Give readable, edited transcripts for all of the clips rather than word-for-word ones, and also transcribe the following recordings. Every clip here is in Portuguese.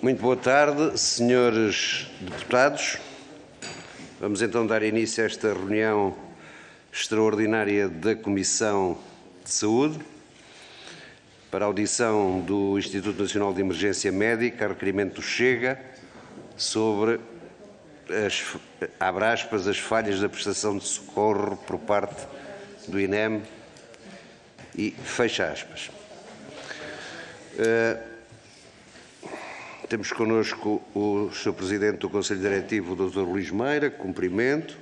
Muito boa tarde, senhores deputados. Vamos então dar início a esta reunião extraordinária da Comissão de Saúde para a audição do Instituto Nacional de Emergência Médica, a requerimento do Chega, sobre abre aspas, as falhas da prestação de socorro por parte do INEM e fecha aspas. Temos connosco o Sr. Presidente do Conselho Diretivo, o Dr. Luís Meira, que cumprimento,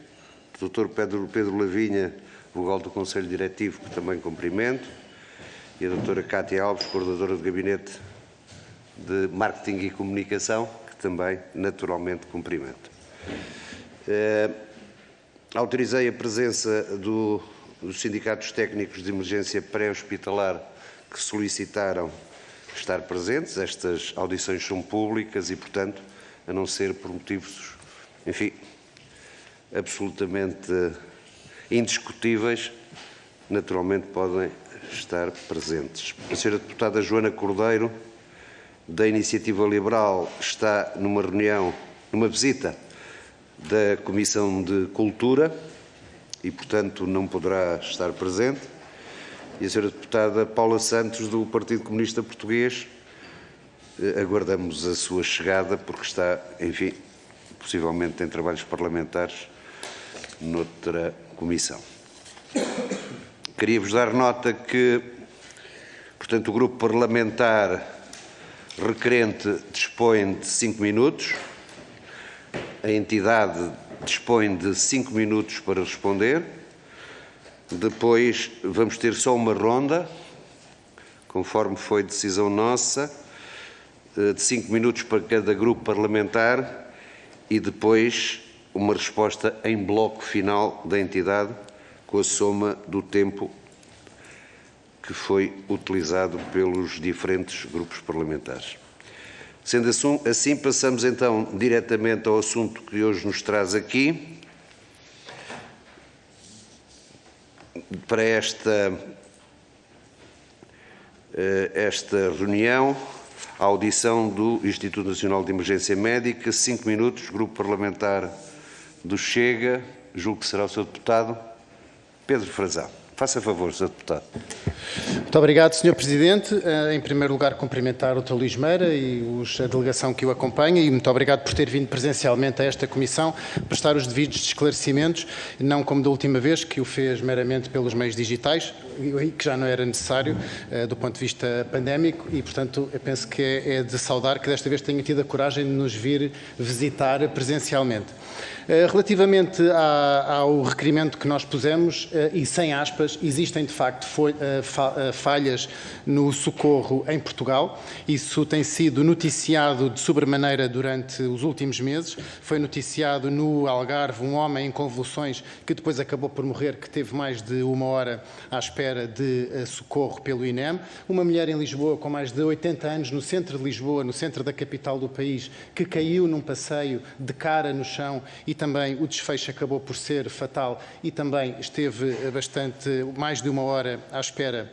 o Dr. Pedro Lavinha, vogal do Conselho Diretivo, que também cumprimento, e a Dra. Cátia Alves, coordenadora de Gabinete de Marketing e Comunicação, que também, naturalmente, cumprimento. Autorizei a presença dos sindicatos técnicos de emergência pré-hospitalar que solicitaram estar presentes. Estas audições são públicas e, portanto, a não ser por motivos, enfim, absolutamente indiscutíveis, naturalmente podem estar presentes. A Sra. Deputada Joana Cordeiro, da Iniciativa Liberal, está numa reunião, numa visita da Comissão de Cultura e, portanto, não poderá estar presente. E a Sra. Deputada Paula Santos, do Partido Comunista Português, aguardamos a sua chegada, porque está, enfim, possivelmente em trabalhos parlamentares noutra comissão. Queria-vos dar nota que, portanto, o grupo parlamentar requerente dispõe de 5 minutos, a entidade dispõe de 5 minutos para responder. Depois vamos ter só uma ronda, conforme foi decisão nossa, de 5 minutos para cada grupo parlamentar e depois uma resposta em bloco final da entidade com a soma do tempo que foi utilizado pelos diferentes grupos parlamentares. Sendo assim, passamos então diretamente ao assunto que hoje nos traz aqui, para esta reunião, a audição do Instituto Nacional de Emergência Médica, 5 minutos, Grupo Parlamentar do Chega, julgo que será o Sr. Deputado Pedro Frazão. Faça favor, Sr. Deputado. Muito obrigado, Sr. Presidente. Em primeiro lugar, cumprimentar o Dr. Luís Meira e a delegação que o acompanha e muito obrigado por ter vindo presencialmente a esta comissão prestar os devidos esclarecimentos, não como da última vez, que o fez meramente pelos meios digitais, que já não era necessário do ponto de vista pandémico e, portanto, eu penso que é de saudar que desta vez tenha tido a coragem de nos vir visitar presencialmente. Relativamente ao requerimento que nós pusemos, e sem aspas, existem de facto falhas no socorro em Portugal. Isso tem sido noticiado de sobremaneira durante os últimos meses. Foi noticiado no Algarve um homem em convulsões que depois acabou por morrer, que teve mais de 1 hora à espera de socorro pelo INEM. Uma mulher em Lisboa com mais de 80 anos, no centro de Lisboa, no centro da capital do país, que caiu num passeio de cara no chão e também o desfecho acabou por ser fatal e também esteve mais de 1 hora à espera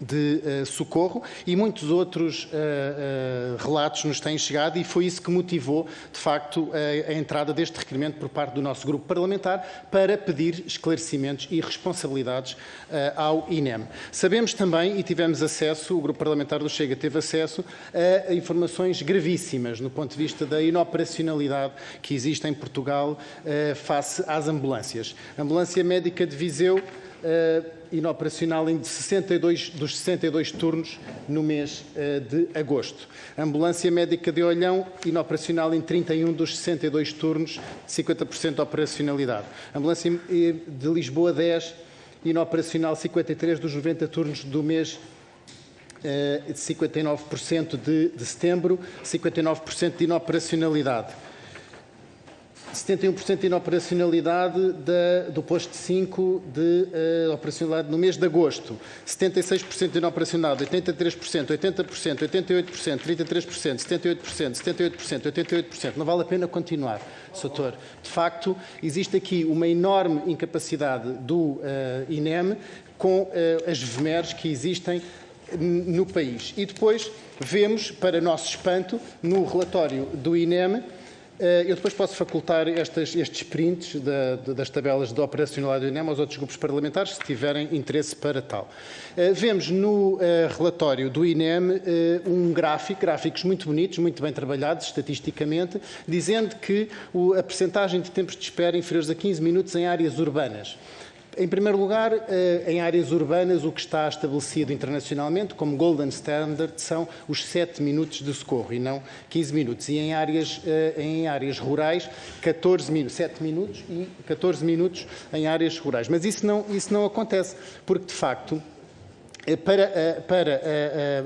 de socorro e muitos outros relatos nos têm chegado e foi isso que motivou, de facto, a entrada deste requerimento por parte do nosso grupo parlamentar para pedir esclarecimentos e responsabilidades ao INEM. Sabemos também, e tivemos acesso, o grupo parlamentar do Chega teve acesso a informações gravíssimas no ponto de vista da inoperacionalidade que existe em Portugal face às ambulâncias. A Ambulância Médica de Viseu inoperacional em 62 dos 62 turnos no mês de agosto. A Ambulância Médica de Olhão, inoperacional em 31 dos 62 turnos, 50% de operacionalidade. A Ambulância de Lisboa 10, inoperacional 53 dos 90 turnos do mês, 59% de setembro, 59% de inoperacionalidade. 71% de inoperacionalidade do posto 5 de operacionalidade no mês de agosto, 76% de inoperacionalidade, 83%, 80%, 88%, 33%, 78%, 78%, 88%. Não vale a pena continuar, Sr. De facto, existe aqui uma enorme incapacidade do INEM com as VMERs que existem no país. E depois vemos, para nosso espanto, no relatório do INEM, eu depois posso facultar estes prints das tabelas de operacionalidade do INEM aos outros grupos parlamentares, se tiverem interesse para tal. Vemos no relatório do INEM gráficos muito bonitos, muito bem trabalhados estatisticamente, dizendo que a percentagem de tempos de espera inferiores a 15 minutos em áreas urbanas. Em primeiro lugar, em áreas urbanas, o que está estabelecido internacionalmente como Golden Standard são os 7 minutos de socorro e não 15 minutos. E em áreas rurais, 7 minutos e 14 minutos em áreas rurais. Mas isso não acontece, porque, de facto, para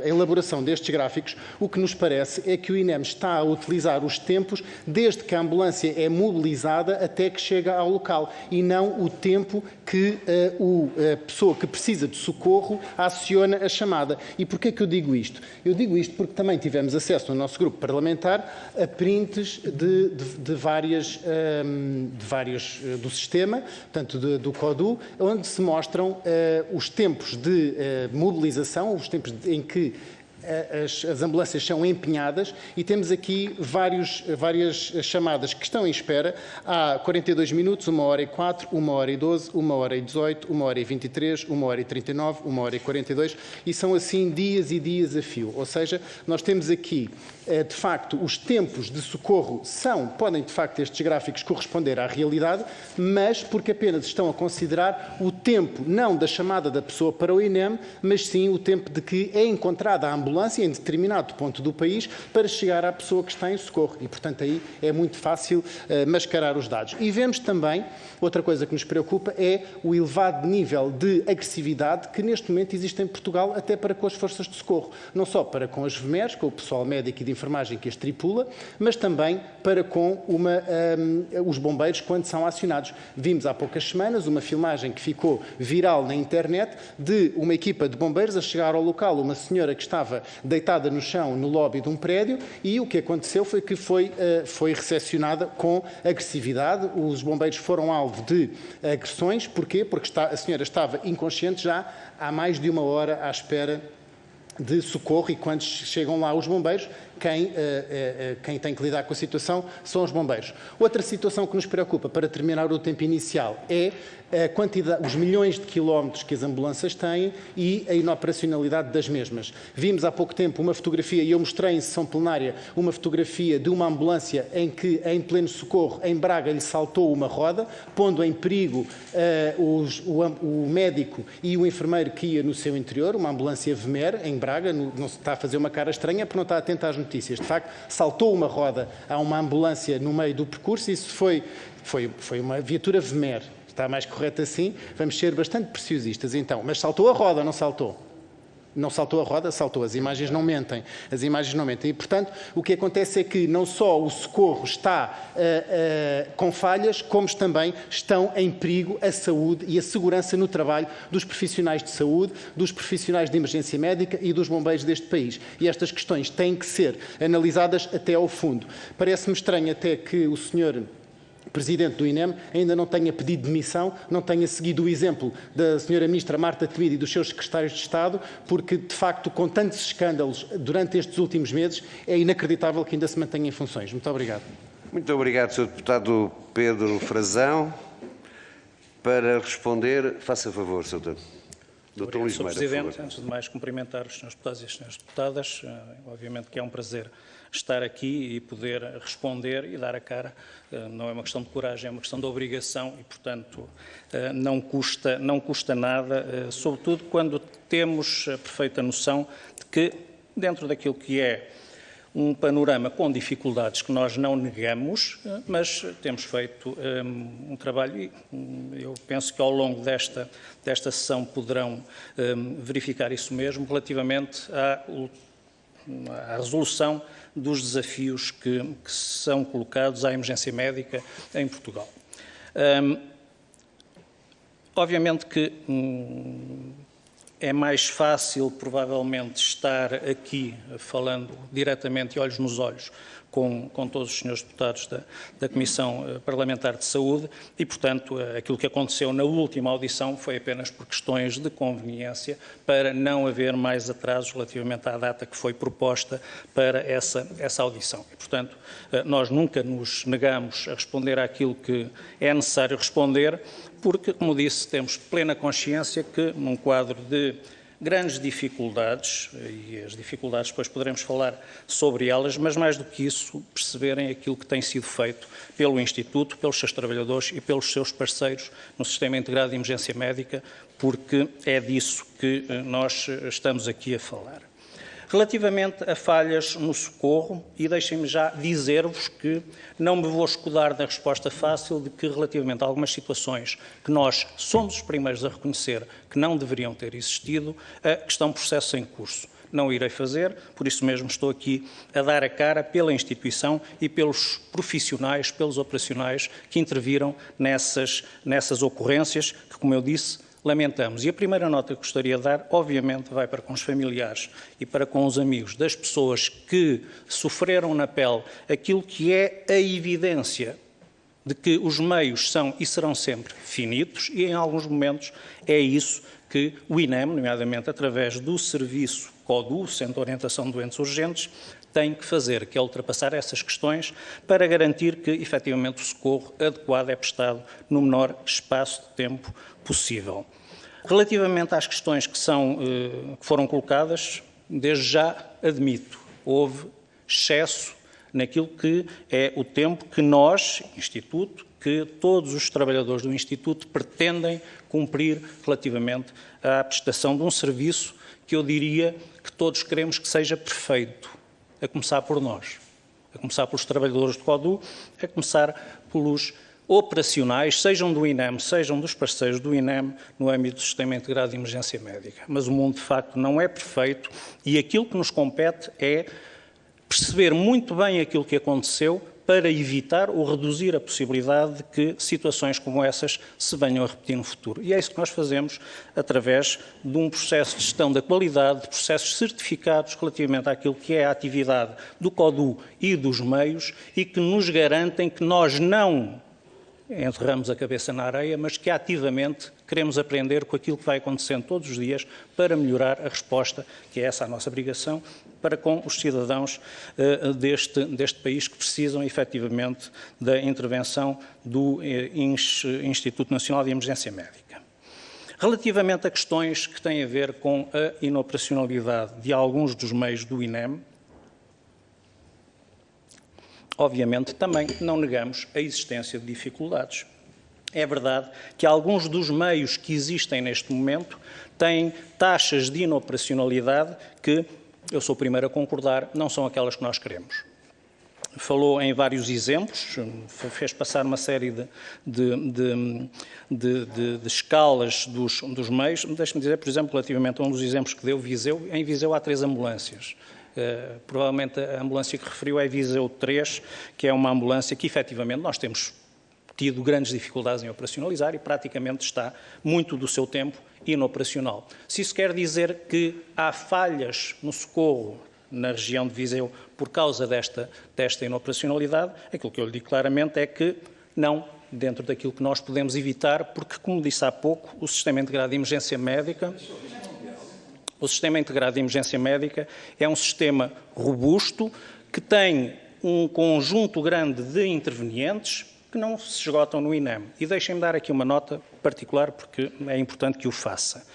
a elaboração destes gráficos, o que nos parece é que o INEM está a utilizar os tempos desde que a ambulância é mobilizada até que chega ao local e não o tempo que a pessoa que precisa de socorro aciona a chamada. E porquê que eu digo isto? Eu digo isto porque também tivemos acesso no nosso grupo parlamentar a prints de vários do sistema, portanto do CODU, onde se mostram os tempos de mobilização, os tempos em que as ambulâncias são empenhadas e temos aqui várias chamadas que estão em espera. Há 42 minutos, 1h04, 1h12, 1h18, 1h23, 1h39, 1h42 e são assim dias e dias a fio. Ou seja, nós temos aqui, de facto, os tempos de socorro podem, de facto, estes gráficos corresponder à realidade, mas porque apenas estão a considerar o tempo, não da chamada da pessoa para o INEM, mas sim o tempo de que é encontrada a ambulância em determinado ponto do país para chegar à pessoa que está em socorro. E, portanto, aí é muito fácil mascarar os dados. E vemos também, outra coisa que nos preocupa é o elevado nível de agressividade que neste momento existe em Portugal até para com as forças de socorro. Não só para com as VMERs, com o pessoal médico e de enfermagem que as tripula, mas também para com os bombeiros quando são acionados. Vimos há poucas semanas uma filmagem que ficou viral na internet de uma equipa de bombeiros a chegar ao local, uma senhora que estava deitada no chão no lobby de um prédio e o que aconteceu foi que foi recepcionada com agressividade. Os bombeiros foram alvo de agressões. Porquê? Porque a senhora estava inconsciente já há mais de 1 hora à espera de socorro e quando chegam lá os bombeiros, quem tem que lidar com a situação são os bombeiros. Outra situação que nos preocupa, para terminar o tempo inicial, é a quantidade, os milhões de quilómetros que as ambulâncias têm e a inoperacionalidade das mesmas. Vimos há pouco tempo uma fotografia, e eu mostrei em sessão plenária, uma fotografia de uma ambulância em que, em pleno socorro, em Braga, lhe saltou uma roda, pondo em perigo o médico e o enfermeiro que ia no seu interior, uma ambulância VMER, em Braga, não se está a fazer uma cara estranha porque não está atento às notícias. De facto, saltou uma roda a uma ambulância no meio do percurso, isso foi uma viatura VMER. Está mais correto assim, vamos ser bastante preciosistas então. Mas saltou a roda, não saltou? Não saltou a roda, saltou. As imagens não mentem. As imagens não mentem. E, portanto, o que acontece é que não só o socorro está com falhas, como também estão em perigo a saúde e a segurança no trabalho dos profissionais de saúde, dos profissionais de emergência médica e dos bombeiros deste país. E estas questões têm que ser analisadas até ao fundo. Parece-me estranho até que o senhor Presidente do INEM ainda não tenha pedido demissão, não tenha seguido o exemplo da Sra. Ministra Marta Temido e dos seus secretários de Estado, porque, de facto, com tantos escândalos durante estes últimos meses, é inacreditável que ainda se mantenha em funções. Muito obrigado. Muito obrigado, Sr. Deputado Pedro Frazão. Para responder, faça favor, Sr. Dr. Luís Meira, Presidente, por favor. antes de mais cumprimentar os Srs. Deputados e as Sras. Deputadas. Obviamente que é um prazer estar aqui e poder responder e dar a cara. Não é uma questão de coragem, é uma questão de obrigação e, portanto, não custa nada, sobretudo quando temos a perfeita noção de que, dentro daquilo que é um panorama com dificuldades que nós não negamos, mas temos feito um trabalho e eu penso que ao longo desta sessão poderão verificar isso mesmo relativamente à resolução dos desafios que são colocados à emergência médica em Portugal. Obviamente que é mais fácil, provavelmente, estar aqui falando diretamente e olhos nos olhos com todos os senhores deputados da Comissão Parlamentar de Saúde e, portanto, aquilo que aconteceu na última audição foi apenas por questões de conveniência para não haver mais atrasos relativamente à data que foi proposta para essa audição. E, portanto, nós nunca nos negamos a responder àquilo que é necessário responder, porque, como disse, temos plena consciência que, num quadro de grandes dificuldades, e as dificuldades depois poderemos falar sobre elas, mas mais do que isso, perceberem aquilo que tem sido feito pelo Instituto, pelos seus trabalhadores e pelos seus parceiros no Sistema Integrado de Emergência Médica, porque é disso que nós estamos aqui a falar. Relativamente a falhas no socorro, e deixem-me já dizer-vos que não me vou escudar da resposta fácil de que, relativamente a algumas situações que nós somos os primeiros a reconhecer que não deveriam ter existido, que estão processos em curso. Não o irei fazer, por isso mesmo estou aqui a dar a cara pela instituição e pelos profissionais, pelos operacionais que interviram nessas ocorrências que, como eu disse, lamentamos. E a primeira nota que gostaria de dar, obviamente, vai para com os familiares e para com os amigos das pessoas que sofreram na pele aquilo que é a evidência de que os meios são e serão sempre finitos e, em alguns momentos, é isso que o INEM, nomeadamente através do serviço CODU, Centro de Orientação de Doentes Urgentes, tem que fazer, que é ultrapassar essas questões para garantir que, efetivamente, o socorro adequado é prestado no menor espaço de tempo possível. Relativamente às questões que foram colocadas, desde já admito, houve excesso naquilo que é o tempo que nós, Instituto, que todos os trabalhadores do Instituto pretendem cumprir relativamente à prestação de um serviço que eu diria que todos queremos que seja perfeito, a começar por nós, a começar pelos trabalhadores do CODU, a começar pelos operacionais, sejam do INEM, sejam dos parceiros do INEM, no âmbito do Sistema Integrado de Emergência Médica. Mas o mundo, de facto, não é perfeito e aquilo que nos compete é perceber muito bem aquilo que aconteceu para evitar ou reduzir a possibilidade de que situações como essas se venham a repetir no futuro. E é isso que nós fazemos através de um processo de gestão da qualidade, de processos certificados relativamente àquilo que é a atividade do CODU e dos meios e que nos garantem que nós não enterramos a cabeça na areia, mas que ativamente queremos aprender com aquilo que vai acontecendo todos os dias para melhorar a resposta, que é essa a nossa obrigação, para com os cidadãos deste país que precisam efetivamente da intervenção do Instituto Nacional de Emergência Médica. Relativamente a questões que têm a ver com a inoperacionalidade de alguns dos meios do INEM, obviamente também não negamos a existência de dificuldades. É verdade que alguns dos meios que existem neste momento têm taxas de inoperacionalidade que, eu sou o primeiro a concordar, não são aquelas que nós queremos. Falou em vários exemplos, fez passar uma série de escalas dos meios. Deixe-me dizer, por exemplo, relativamente a um dos exemplos que deu, Viseu. Em Viseu há 3 ambulâncias. Provavelmente a ambulância que referiu é Viseu 3, que é uma ambulância que efetivamente nós temos tido grandes dificuldades em operacionalizar e praticamente está muito do seu tempo inoperacional. Se isso quer dizer que há falhas no socorro na região de Viseu por causa desta inoperacionalidade, aquilo que eu lhe digo claramente é que não, dentro daquilo que nós podemos evitar, porque, como disse há pouco, o Sistema Integrado de Emergência Médica é um sistema robusto que tem um conjunto grande de intervenientes que não se esgotam no INEM. E deixem-me dar aqui uma nota particular, porque é importante que o faça.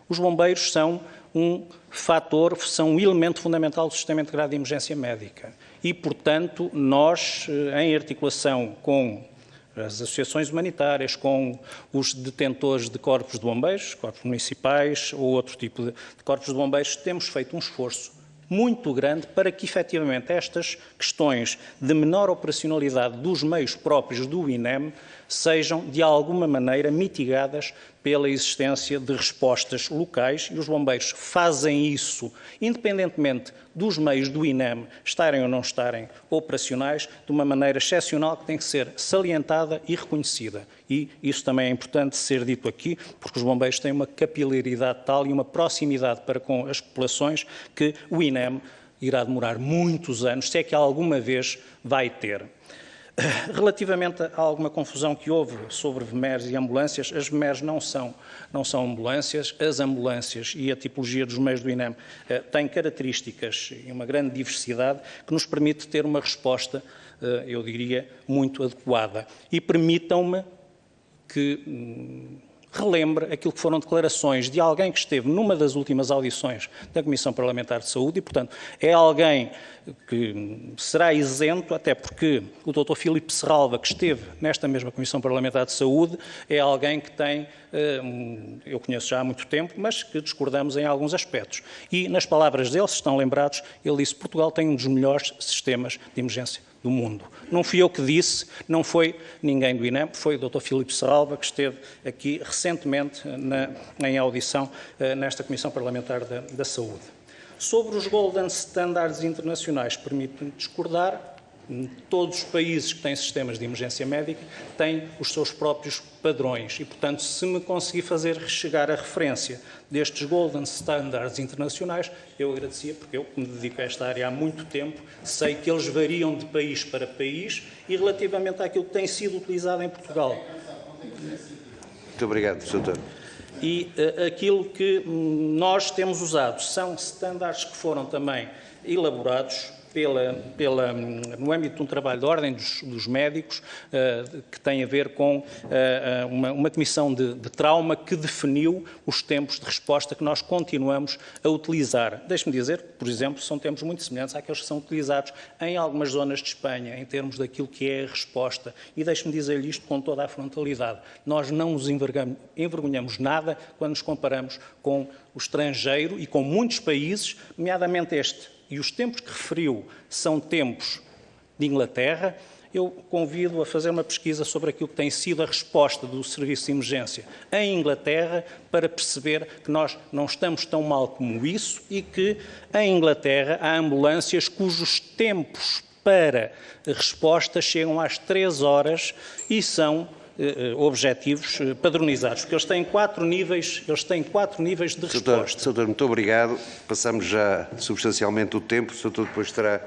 Os bombeiros são um fator, são um elemento fundamental do Sistema Integrado de Emergência Médica. E, portanto, nós, em articulação com as associações humanitárias, com os detentores de corpos de bombeiros, corpos municipais ou outro tipo de corpos de bombeiros, temos feito um esforço muito grande para que, efetivamente, estas questões de menor operacionalidade dos meios próprios do INEM sejam de alguma maneira mitigadas pela existência de respostas locais, e os bombeiros fazem isso, independentemente dos meios do INEM estarem ou não estarem operacionais, de uma maneira excepcional que tem que ser salientada e reconhecida. E isso também é importante ser dito aqui, porque os bombeiros têm uma capilaridade tal e uma proximidade para com as populações que o INEM irá demorar muitos anos, se é que alguma vez vai ter. Relativamente a alguma confusão que houve sobre VMERs e ambulâncias, as VMERs não são ambulâncias, as ambulâncias e a tipologia dos meios do INEM têm características e uma grande diversidade que nos permite ter uma resposta, eu diria, muito adequada. E permitam-me que relembre aquilo que foram declarações de alguém que esteve numa das últimas audições da Comissão Parlamentar de Saúde e, portanto, é alguém que será isento, até porque o Dr. Filipe Serralva, que esteve nesta mesma Comissão Parlamentar de Saúde, é alguém que tem, eu conheço já há muito tempo, mas que discordamos em alguns aspectos. E, nas palavras dele, se estão lembrados, ele disse que Portugal tem um dos melhores sistemas de emergência do mundo. Não fui eu que disse, não foi ninguém do INEM, foi o Dr. Filipe Serralva, que esteve aqui recentemente em audição nesta Comissão Parlamentar da Saúde. Sobre os Golden Standards internacionais, permite-me discordar. Todos os países que têm sistemas de emergência médica têm os seus próprios padrões e, portanto, se me conseguir fazer chegar a referência destes Golden Standards internacionais, eu agradecia, porque eu me dedico a esta área há muito tempo, sei que eles variam de país para país e relativamente àquilo que tem sido utilizado em Portugal. Muito obrigado, Sr. Doutor. E aquilo que nós temos usado são standards que foram também elaborados no âmbito de um trabalho de ordem dos médicos, que tem a ver com uma comissão de trauma que definiu os tempos de resposta que nós continuamos a utilizar. Deixe-me dizer que, por exemplo, são tempos muito semelhantes àqueles que são utilizados em algumas zonas de Espanha, em termos daquilo que é a resposta. E deixe-me dizer-lhe isto com toda a frontalidade. Nós não nos envergonhamos nada quando nos comparamos com o estrangeiro e com muitos países, nomeadamente este. E os tempos que referiu são tempos de Inglaterra. Eu convido a fazer uma pesquisa sobre aquilo que tem sido a resposta do Serviço de Emergência em Inglaterra para perceber que nós não estamos tão mal como isso e que em Inglaterra há ambulâncias cujos tempos para resposta chegam às 3 horas e são objetivos padronizados, porque eles têm 4 níveis de resposta. Sr. Doutor, muito obrigado. Passamos já substancialmente o tempo. O Sr. Doutor depois terá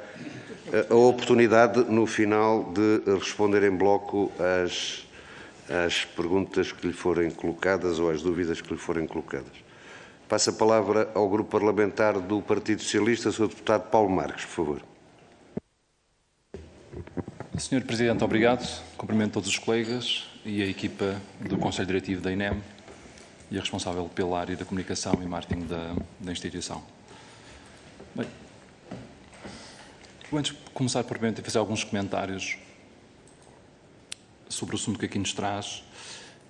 a oportunidade, no final, de responder em bloco às perguntas que lhe forem colocadas ou às dúvidas que lhe forem colocadas. Passo a palavra ao Grupo Parlamentar do Partido Socialista, Sr. Deputado Paulo Marques, por favor. Sr. Presidente, obrigado. Cumprimento todos os colegas e a equipa do Conselho Diretivo da INEM e a responsável pela área da comunicação e marketing da instituição. Bem, antes de começar, por fazer alguns comentários sobre o assunto que aqui nos traz,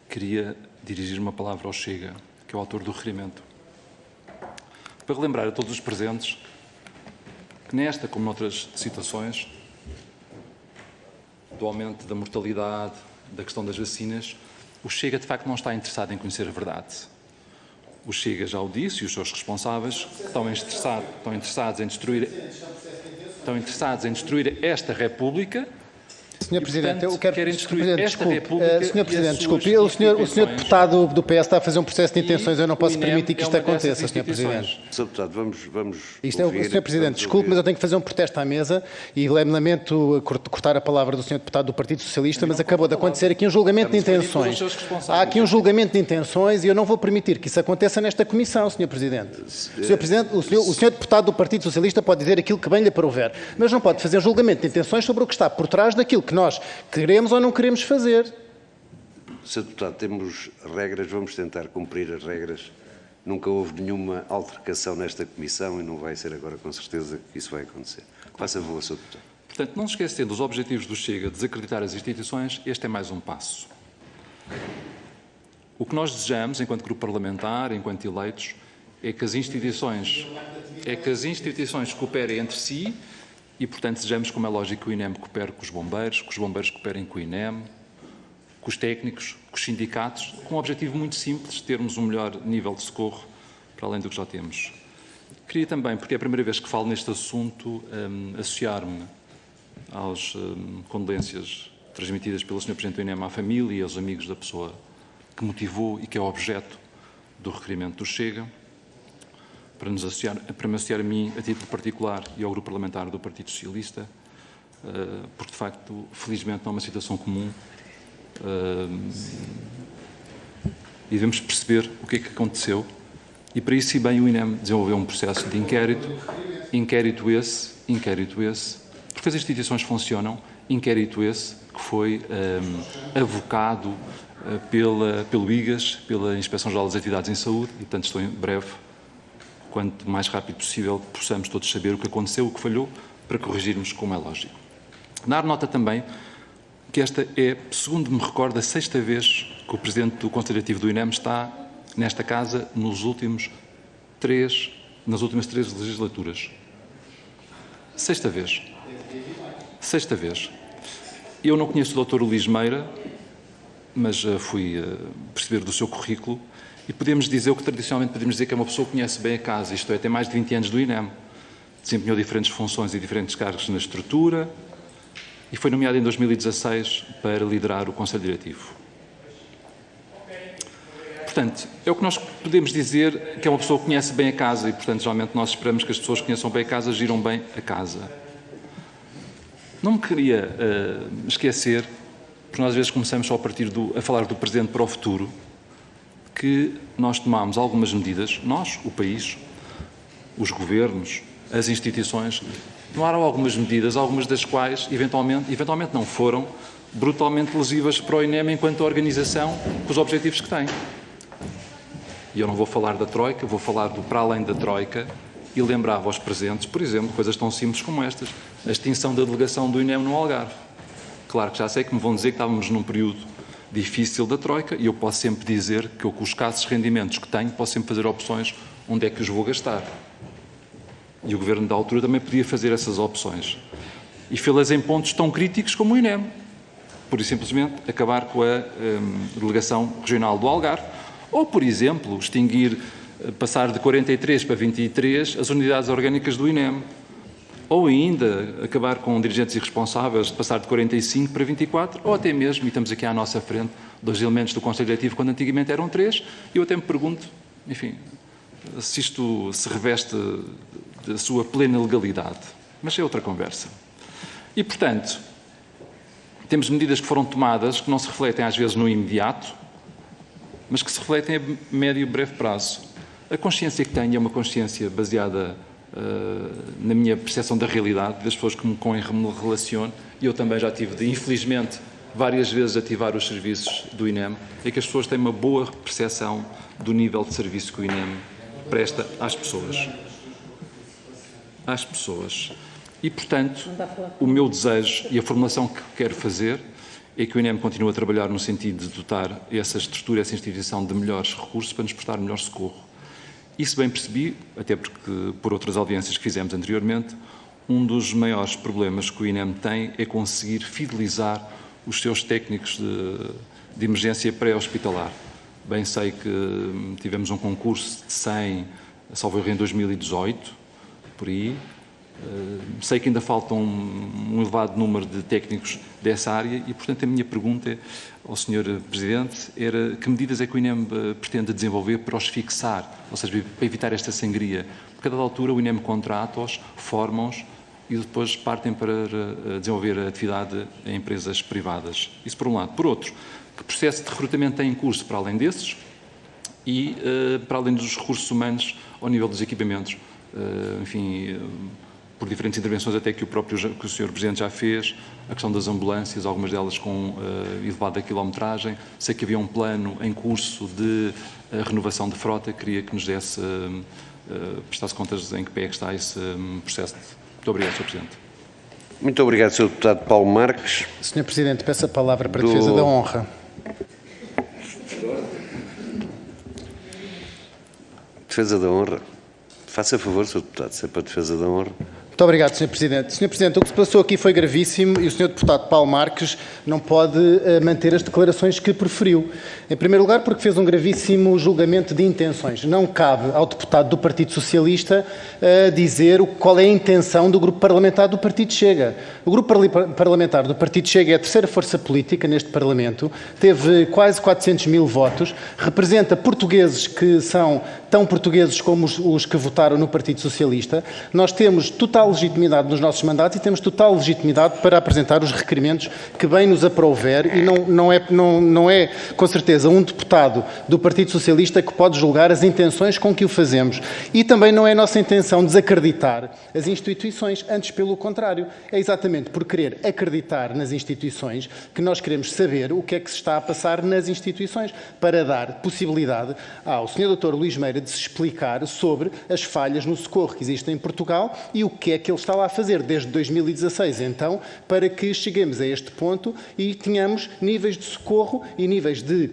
queria dirigir uma palavra ao Chega, que é o autor do requerimento, para relembrar a todos os presentes que nesta, como noutras situações, do aumento da mortalidade, da questão das vacinas, o Chega de facto não está interessado em conhecer a verdade. O Chega já o disse e os seus responsáveis estão interessados em destruir esta República. Sr. Presidente, eu quero... querem destruir esta República. Sr. Presidente, desculpe, o senhor deputado do PS está a fazer um processo de intenções, eu não posso permitir que isto aconteça, Sr. Presidente. Sr. Deputado, vamos Isto é, Sr. Presidente, desculpe, mas eu tenho que fazer um protesto à mesa e lamento cortar a palavra do Sr. Deputado do Partido Socialista, mas acabou de acontecer aqui um julgamento de intenções. Há aqui um julgamento de intenções e eu não vou permitir que isso aconteça nesta comissão, Sr. Presidente. Sr. Presidente, o senhor deputado do Partido Socialista pode dizer aquilo que bem lhe aprouver, mas não pode fazer julgamento de intenções sobre o que está por trás daquilo que nós queremos ou não queremos fazer. Sr. Deputado, temos regras, vamos tentar cumprir as regras. Nunca houve nenhuma altercação nesta comissão e não vai ser agora com certeza que isso vai acontecer. Faça favor, Sr. Deputado. Portanto, não se esquecendo dos objetivos do Chega de desacreditar as instituições, este é mais um passo. O que nós desejamos, enquanto grupo parlamentar, enquanto eleitos, é que as instituições cooperem entre si e, portanto, desejamos, como é lógico, que o INEM coopere com os bombeiros cooperem com o INEM, com os técnicos, com os sindicatos, com um objetivo muito simples, termos um melhor nível de socorro para além do que já temos. Queria também, porque é a primeira vez que falo neste assunto, associar-me às condolências transmitidas pelo Sr. Presidente do INEM à família e aos amigos da pessoa que motivou e que é o objeto do requerimento do Chega, para me associar a mim, a título particular, e ao Grupo Parlamentar do Partido Socialista, porque, de facto, felizmente não é uma situação comum e devemos perceber o que é que aconteceu. E, para isso, e bem, o INEM desenvolveu um processo de inquérito esse, porque as instituições funcionam, inquérito esse que foi avocado pelo IGAS, pela Inspeção-Geral das Atividades em Saúde, e, portanto, estou em breve, quanto mais rápido possível, possamos todos saber o que aconteceu, o que falhou, para corrigirmos como é lógico. Dar nota também que esta é, segundo me recordo, a 6ª vez que o Presidente do Conselho Diretivo do INEM está nesta Casa nas últimas 3 legislaturas. 6ª vez. 6ª vez. Eu não conheço o Dr. Ulis Meira, mas fui perceber do seu currículo e podemos dizer o que tradicionalmente podemos dizer, que é uma pessoa que conhece bem a Casa, isto é, tem mais de 20 anos do INEM, desempenhou diferentes funções e diferentes cargos na estrutura e foi nomeado em 2016 para liderar o Conselho Diretivo. Portanto, é o que nós podemos dizer, que é uma pessoa que conhece bem a Casa e, portanto, geralmente nós esperamos que as pessoas que conheçam bem a Casa giram bem a Casa. Não me queria esquecer, porque nós às vezes começamos só a falar do presente para o futuro, que nós tomámos algumas medidas, nós, o país, os governos, as instituições, tomaram algumas medidas, algumas das quais, eventualmente não foram, brutalmente lesivas para o INEM enquanto organização, com os objetivos que tem. E eu não vou falar da Troika, vou falar do para além da Troika e lembrava aos presentes, por exemplo, coisas tão simples como estas, a extinção da delegação do INEM no Algarve. Claro que já sei que me vão dizer que estávamos num período difícil da Troika e eu posso sempre dizer que eu, com os escassos rendimentos que tenho, posso sempre fazer opções onde é que os vou gastar. E o Governo da altura também podia fazer essas opções. E fê-las em pontos tão críticos como o INEM. Por e simplesmente acabar com a delegação regional do Algarve. Ou, por exemplo, passar de 43 para 23 as unidades orgânicas do INEM. Ou ainda acabar com dirigentes irresponsáveis, de passar de 45 para 24, ou até mesmo, e estamos aqui à nossa frente, 2 elementos do Conselho Diretivo, quando antigamente eram 3, e eu até me pergunto, enfim, se isto se reveste da sua plena legalidade. Mas é outra conversa. E, portanto, temos medidas que foram tomadas que não se refletem às vezes no imediato, mas que se refletem a médio e breve prazo. A consciência que tenho é uma consciência baseada na minha percepção da realidade, das pessoas com quem me relaciono, e eu também já tive de, infelizmente, várias vezes ativar os serviços do INEM, é que as pessoas têm uma boa percepção do nível de serviço que o INEM presta às pessoas. Às pessoas. E, portanto, o meu desejo e a formulação que quero fazer é que o INEM continue a trabalhar no sentido de dotar essa estrutura, essa instituição de melhores recursos para nos prestar melhor socorro. Isso bem percebi, até porque, por outras audiências que fizemos anteriormente, um dos maiores problemas que o INEM tem é conseguir fidelizar os seus técnicos de emergência pré-hospitalar. Bem sei que tivemos um concurso de 100, salvo erro, em 2018, por aí. Sei que ainda faltam um elevado número de técnicos dessa área e, portanto, a minha pergunta ao Sr. Presidente era que medidas é que o INEM pretende desenvolver para os fixar, ou seja, para evitar esta sangria. Porque a dada altura o INEM contrata-os, forma-os e depois partem para desenvolver a atividade em empresas privadas. Isso por um lado. Por outro, que processo de recrutamento tem em curso para além desses e para além dos recursos humanos ao nível dos equipamentos. Enfim, por diferentes intervenções até que o Sr. Presidente já fez, a questão das ambulâncias, algumas delas com elevada quilometragem. Sei que havia um plano em curso de renovação de frota, queria que nos desse, prestasse contas em que pé é que está esse processo. Muito obrigado, Sr. Presidente. Muito obrigado, Sr. Deputado Paulo Marques. Sr. Presidente, peço a palavra para a defesa da honra. Defesa da honra. Faça favor, Sr. Deputado, se é para a defesa da honra. Muito obrigado, Sr. Presidente. Sr. Presidente, o que se passou aqui foi gravíssimo e o Sr. Deputado Paulo Marques não pode manter as declarações que proferiu. Em primeiro lugar, porque fez um gravíssimo julgamento de intenções. Não cabe ao deputado do Partido Socialista dizer qual é a intenção do grupo parlamentar do Partido Chega. O grupo parlamentar do Partido Chega é a terceira força política neste Parlamento, teve quase 400 mil votos, representa portugueses que são tão portugueses como os que votaram no Partido Socialista. Nós temos total legitimidade nos nossos mandatos e temos total legitimidade para apresentar os requerimentos que bem nos aprouver e não é com certeza um deputado do Partido Socialista que pode julgar as intenções com que o fazemos. E também não é nossa intenção desacreditar as instituições, antes pelo contrário. É exatamente por querer acreditar nas instituições que nós queremos saber o que é que se está a passar nas instituições, para dar possibilidade ao Sr. Dr. Luís Meira de se explicar sobre as falhas no socorro que existem em Portugal e o que é que ele está lá a fazer desde 2016, então, para que cheguemos a este ponto e tenhamos níveis de socorro e níveis de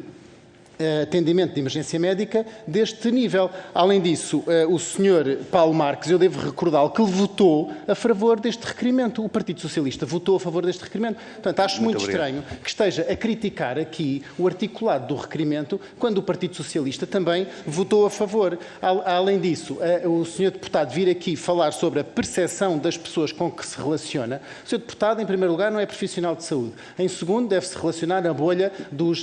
atendimento de emergência médica deste nível. Além disso, o Sr. Paulo Marques, eu devo recordá-lo, que ele votou a favor deste requerimento. O Partido Socialista votou a favor deste requerimento. Portanto, acho muito estranho que esteja a criticar aqui o articulado do requerimento, quando o Partido Socialista também votou a favor. Além disso, o Sr. Deputado vir aqui falar sobre a percepção das pessoas com que se relaciona. O Sr. Deputado, em primeiro lugar, não é profissional de saúde. Em segundo, deve-se relacionar na bolha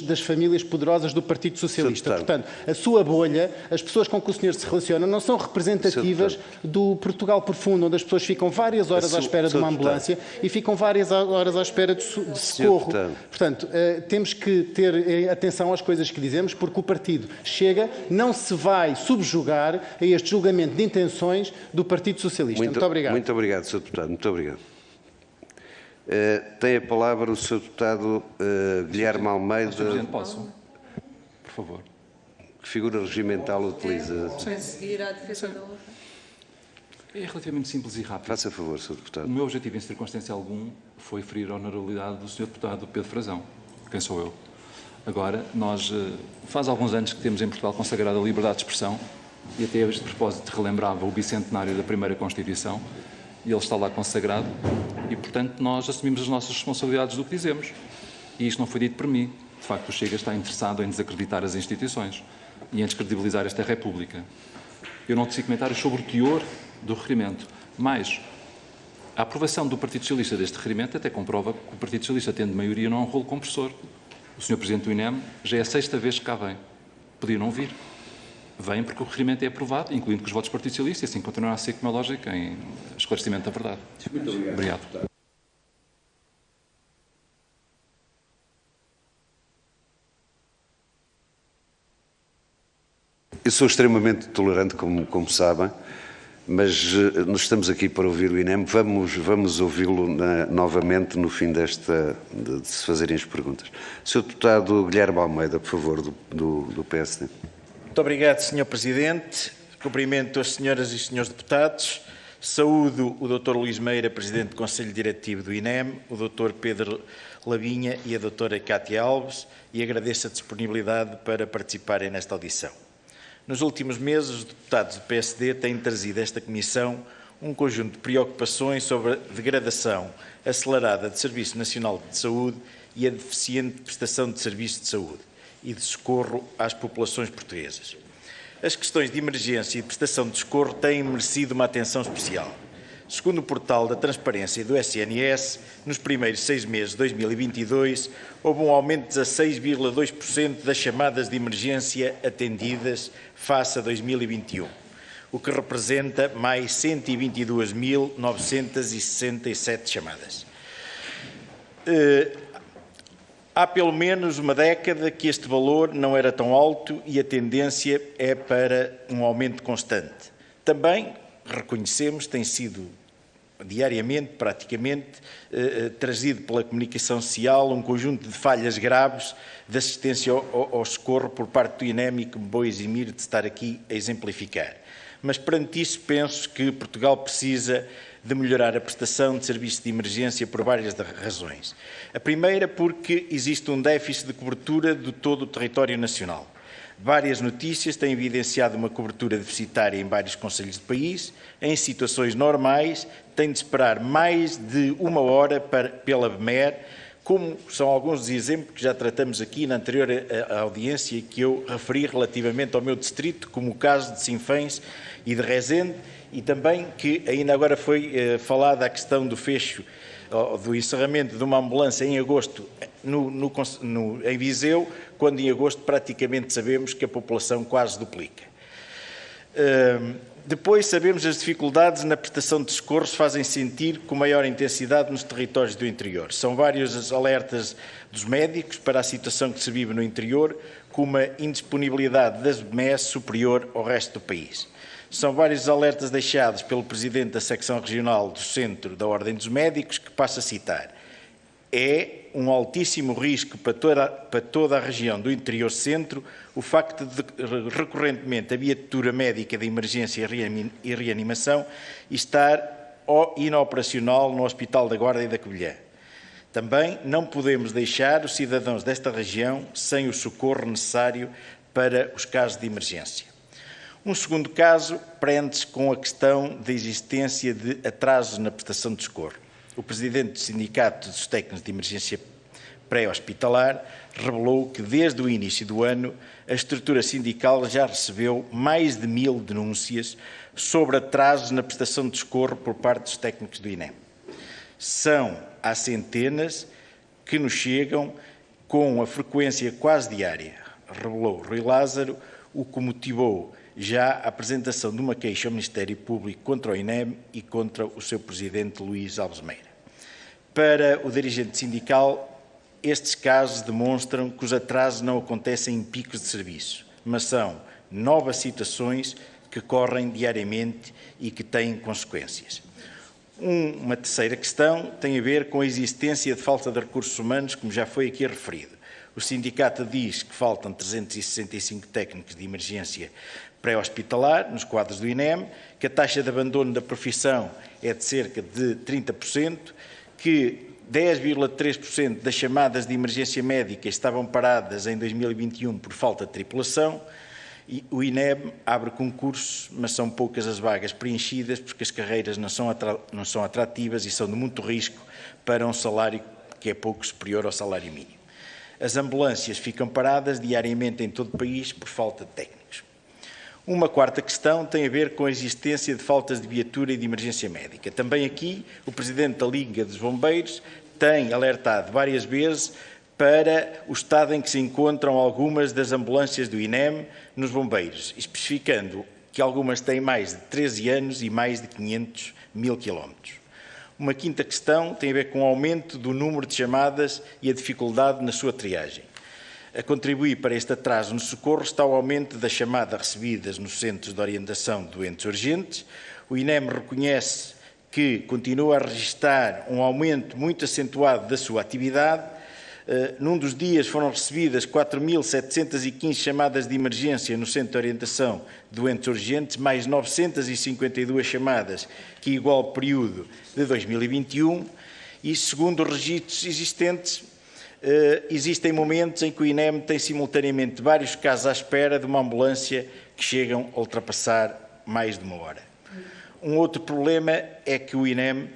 das famílias poderosas do Partido Socialista. Portanto, a sua bolha, as pessoas com que o senhor se relaciona, não são representativas do Portugal profundo, onde as pessoas ficam várias horas à espera de uma ambulância e ficam várias horas à espera de socorro. Portanto, temos que ter atenção às coisas que dizemos, porque o Partido Chega não se vai subjugar a este julgamento de intenções do Partido Socialista. Muito obrigado. Muito obrigado, Sr. Deputado. Muito obrigado. Tem a palavra o Sr. Deputado Guilherme Almeida. Sr. Presidente, posso? Por favor. Que figura regimental utiliza? Seguir à defesa da honra. É relativamente simples e rápido. Faça favor, Sr. Deputado. O meu objetivo, em circunstância alguma, foi ferir a honorabilidade do Sr. Deputado Pedro Frazão. Quem sou eu? Agora, nós, faz alguns anos que temos em Portugal consagrada a liberdade de expressão e até este propósito relembrava o bicentenário da primeira Constituição e ele está lá consagrado e, portanto, nós assumimos as nossas responsabilidades do que dizemos. E isto não foi dito por mim. De facto, o Chega está interessado em desacreditar as instituições e em descredibilizar esta República. Eu não teci comentários sobre o teor do requerimento, mas a aprovação do Partido Socialista deste requerimento até comprova que o Partido Socialista, tendo maioria, não é um rolo compressor. O Sr. Presidente do INEM já é a 6ª vez que cá vem. Podia não vir. Vem porque o requerimento é aprovado, incluindo com os votos do Partido Socialista, e assim continuará a ser, como é lógico, em esclarecimento da verdade. Muito obrigado. Eu sou extremamente tolerante, como sabem, mas nós estamos aqui para ouvir o INEM. Vamos ouvi-lo novamente no fim de se fazerem as perguntas. Sr. Deputado Guilherme Almeida, por favor, do PSD. Muito obrigado, Sr. Presidente. Cumprimento as senhoras e senhores deputados. Saúdo o Dr. Luís Meira, Presidente do Conselho Diretivo do INEM, o Dr. Pedro Labinha e a Dra. Cátia Alves, e agradeço a disponibilidade para participarem nesta audição. Nos últimos meses, os deputados do PSD têm trazido a esta Comissão um conjunto de preocupações sobre a degradação acelerada do Serviço Nacional de Saúde e a deficiente prestação de serviços de saúde e de socorro às populações portuguesas. As questões de emergência e de prestação de socorro têm merecido uma atenção especial. Segundo o portal da Transparência do SNS, nos primeiros 6 meses de 2022, houve um aumento de 16,2% das chamadas de emergência atendidas face a 2021, o que representa mais 122.967 chamadas. Há pelo menos uma década que este valor não era tão alto e a tendência é para um aumento constante. Também reconhecemos, tem sido diariamente, praticamente, trazido pela comunicação social um conjunto de falhas graves de assistência ao socorro por parte do INEM, e que me vou eximir de estar aqui a exemplificar. Mas, perante isso, penso que Portugal precisa de melhorar a prestação de serviços de emergência por várias razões. A primeira, porque existe um déficit de cobertura de todo o território nacional. Várias notícias têm evidenciado uma cobertura deficitária em vários concelhos do país. Em situações normais, tem de esperar mais de 1 hora pela BMER, como são alguns dos exemplos que já tratamos aqui na anterior audiência que eu referi relativamente ao meu distrito, como o caso de Sinfãs e de Rezende, e também que ainda agora foi falada a questão do fecho, do encerramento de uma ambulância em agosto em Viseu, quando em agosto praticamente sabemos que a população quase duplica. Depois sabemos as dificuldades na prestação de socorros fazem sentir com maior intensidade nos territórios do interior. São vários os alertas dos médicos para a situação que se vive no interior, com uma indisponibilidade das BMES superior ao resto do país. São vários os alertas deixados pelo Presidente da Secção Regional do Centro da Ordem dos Médicos, que passo a citar. É um altíssimo risco para toda a região do interior centro o facto de, recorrentemente, a viatura médica de emergência e reanimação estar inoperacional no Hospital da Guarda e da Covilhã. Também não podemos deixar os cidadãos desta região sem o socorro necessário para os casos de emergência. Um segundo caso prende-se com a questão da existência de atrasos na prestação de socorro. O Presidente do Sindicato dos Técnicos de Emergência Pré-Hospitalar revelou que, desde o início do ano, a estrutura sindical já recebeu mais de 1000 denúncias sobre atrasos na prestação de socorro por parte dos técnicos do INEM. São há centenas que nos chegam com a frequência quase diária, revelou Rui Lázaro, o que motivou já a apresentação de uma queixa ao Ministério Público contra o INEM e contra o seu Presidente Luís Alves Meira. Para o dirigente sindical, estes casos demonstram que os atrasos não acontecem em picos de serviço, mas são novas situações que correm diariamente e que têm consequências. Uma terceira questão tem a ver com a existência de falta de recursos humanos, como já foi aqui referido. O sindicato diz que faltam 365 técnicos de emergência pré-hospitalar nos quadros do INEM, que a taxa de abandono da profissão é de cerca de 30%, que 10,3% das chamadas de emergência médica estavam paradas em 2021 por falta de tripulação. E o INEM abre concursos, mas são poucas as vagas preenchidas porque as carreiras não são atrativas e são de muito risco para um salário que é pouco superior ao salário mínimo. As ambulâncias ficam paradas diariamente em todo o país por falta de técnicos. Uma quarta questão tem a ver com a existência de faltas de viatura e de emergência médica. Também aqui, o Presidente da Liga dos Bombeiros tem alertado várias vezes para o estado em que se encontram algumas das ambulâncias do INEM nos bombeiros, especificando que algumas têm mais de 13 anos e mais de 500.000 quilómetros. Uma quinta questão tem a ver com o aumento do número de chamadas e a dificuldade na sua triagem. A contribuir para este atraso no socorro está o aumento das chamadas recebidas nos Centros de Orientação de Doentes Urgentes. O INEM reconhece que continua a registrar um aumento muito acentuado da sua atividade. Num dos dias foram recebidas 4.715 chamadas de emergência no Centro de Orientação de Doentes Urgentes, mais 952 chamadas que igual ao período de 2021 e, segundo os registros existentes, existem momentos em que o INEM tem simultaneamente vários casos à espera de uma ambulância que chegam a ultrapassar mais de 1 hora. Um outro problema é que o INEM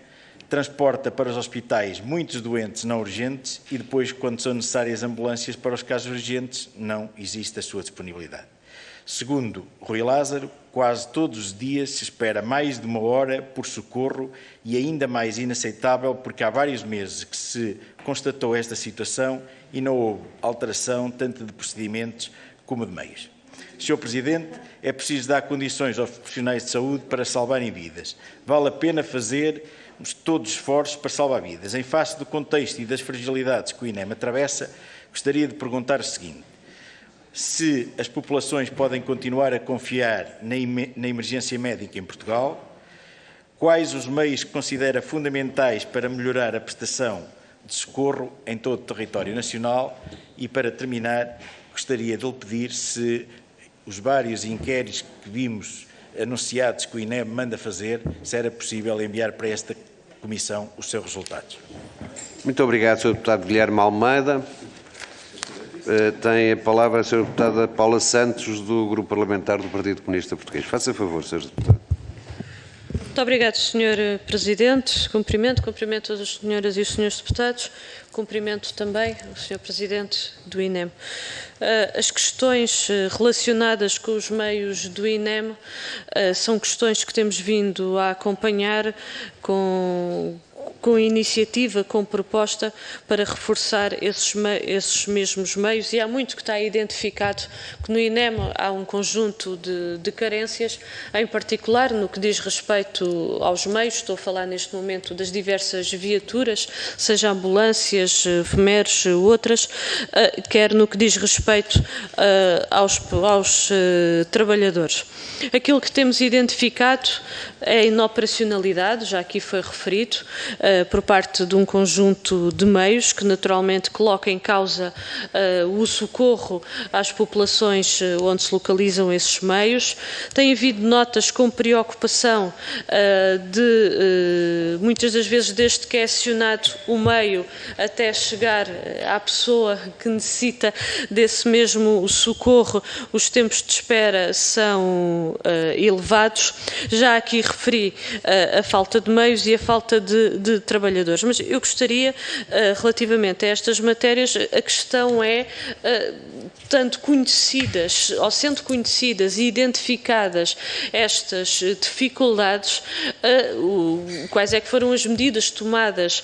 transporta para os hospitais muitos doentes não urgentes e depois, quando são necessárias ambulâncias para os casos urgentes, não existe a sua disponibilidade. Segundo Rui Lázaro, quase todos os dias se espera mais de 1 hora por socorro e ainda mais inaceitável porque há vários meses que se constatou esta situação e não houve alteração tanto de procedimentos como de meios. Sr. Presidente, é preciso dar condições aos profissionais de saúde para salvarem vidas. Vale a pena fazer todos os esforços para salvar vidas. Em face do contexto e das fragilidades que o INEM atravessa, gostaria de perguntar o seguinte: se as populações podem continuar a confiar na emergência médica em Portugal, quais os meios que considera fundamentais para melhorar a prestação de socorro em todo o território nacional e, para terminar, gostaria de lhe pedir se os vários inquéritos que vimos anunciados que o INEM manda fazer, se era possível enviar para esta Comissão os seus resultados. Muito obrigado, Sr. Deputado Guilherme Almeida. Tem a palavra a Sra. Deputada Paula Santos, do Grupo Parlamentar do Partido Comunista Português. Faça favor, Sra. Deputada. Muito obrigado, Sr. Presidente. Cumprimento as senhoras e os senhores deputados. Cumprimento também o Sr. Presidente do INEM. As questões relacionadas com os meios do INEM são questões que temos vindo a acompanhar com iniciativa, com proposta para reforçar esses mesmos meios, e há muito que está identificado que no INEM há um conjunto de carências, em particular no que diz respeito aos meios. Estou a falar neste momento das diversas viaturas, seja ambulâncias, FMERs, outras, quer no que diz respeito aos trabalhadores. Aquilo que temos identificado é a inoperacionalidade, já aqui foi referido, por parte de um conjunto de meios que naturalmente coloca em causa o socorro às populações onde se localizam esses meios. Tem havido notas com preocupação muitas das vezes, desde que é acionado o meio até chegar à pessoa que necessita desse mesmo socorro, os tempos de espera são elevados. Já aqui referi a falta de meios e a falta de trabalhadores, mas eu gostaria, relativamente a estas matérias, a questão é, tanto conhecidas, ou sendo conhecidas e identificadas estas dificuldades, quais é que foram as medidas tomadas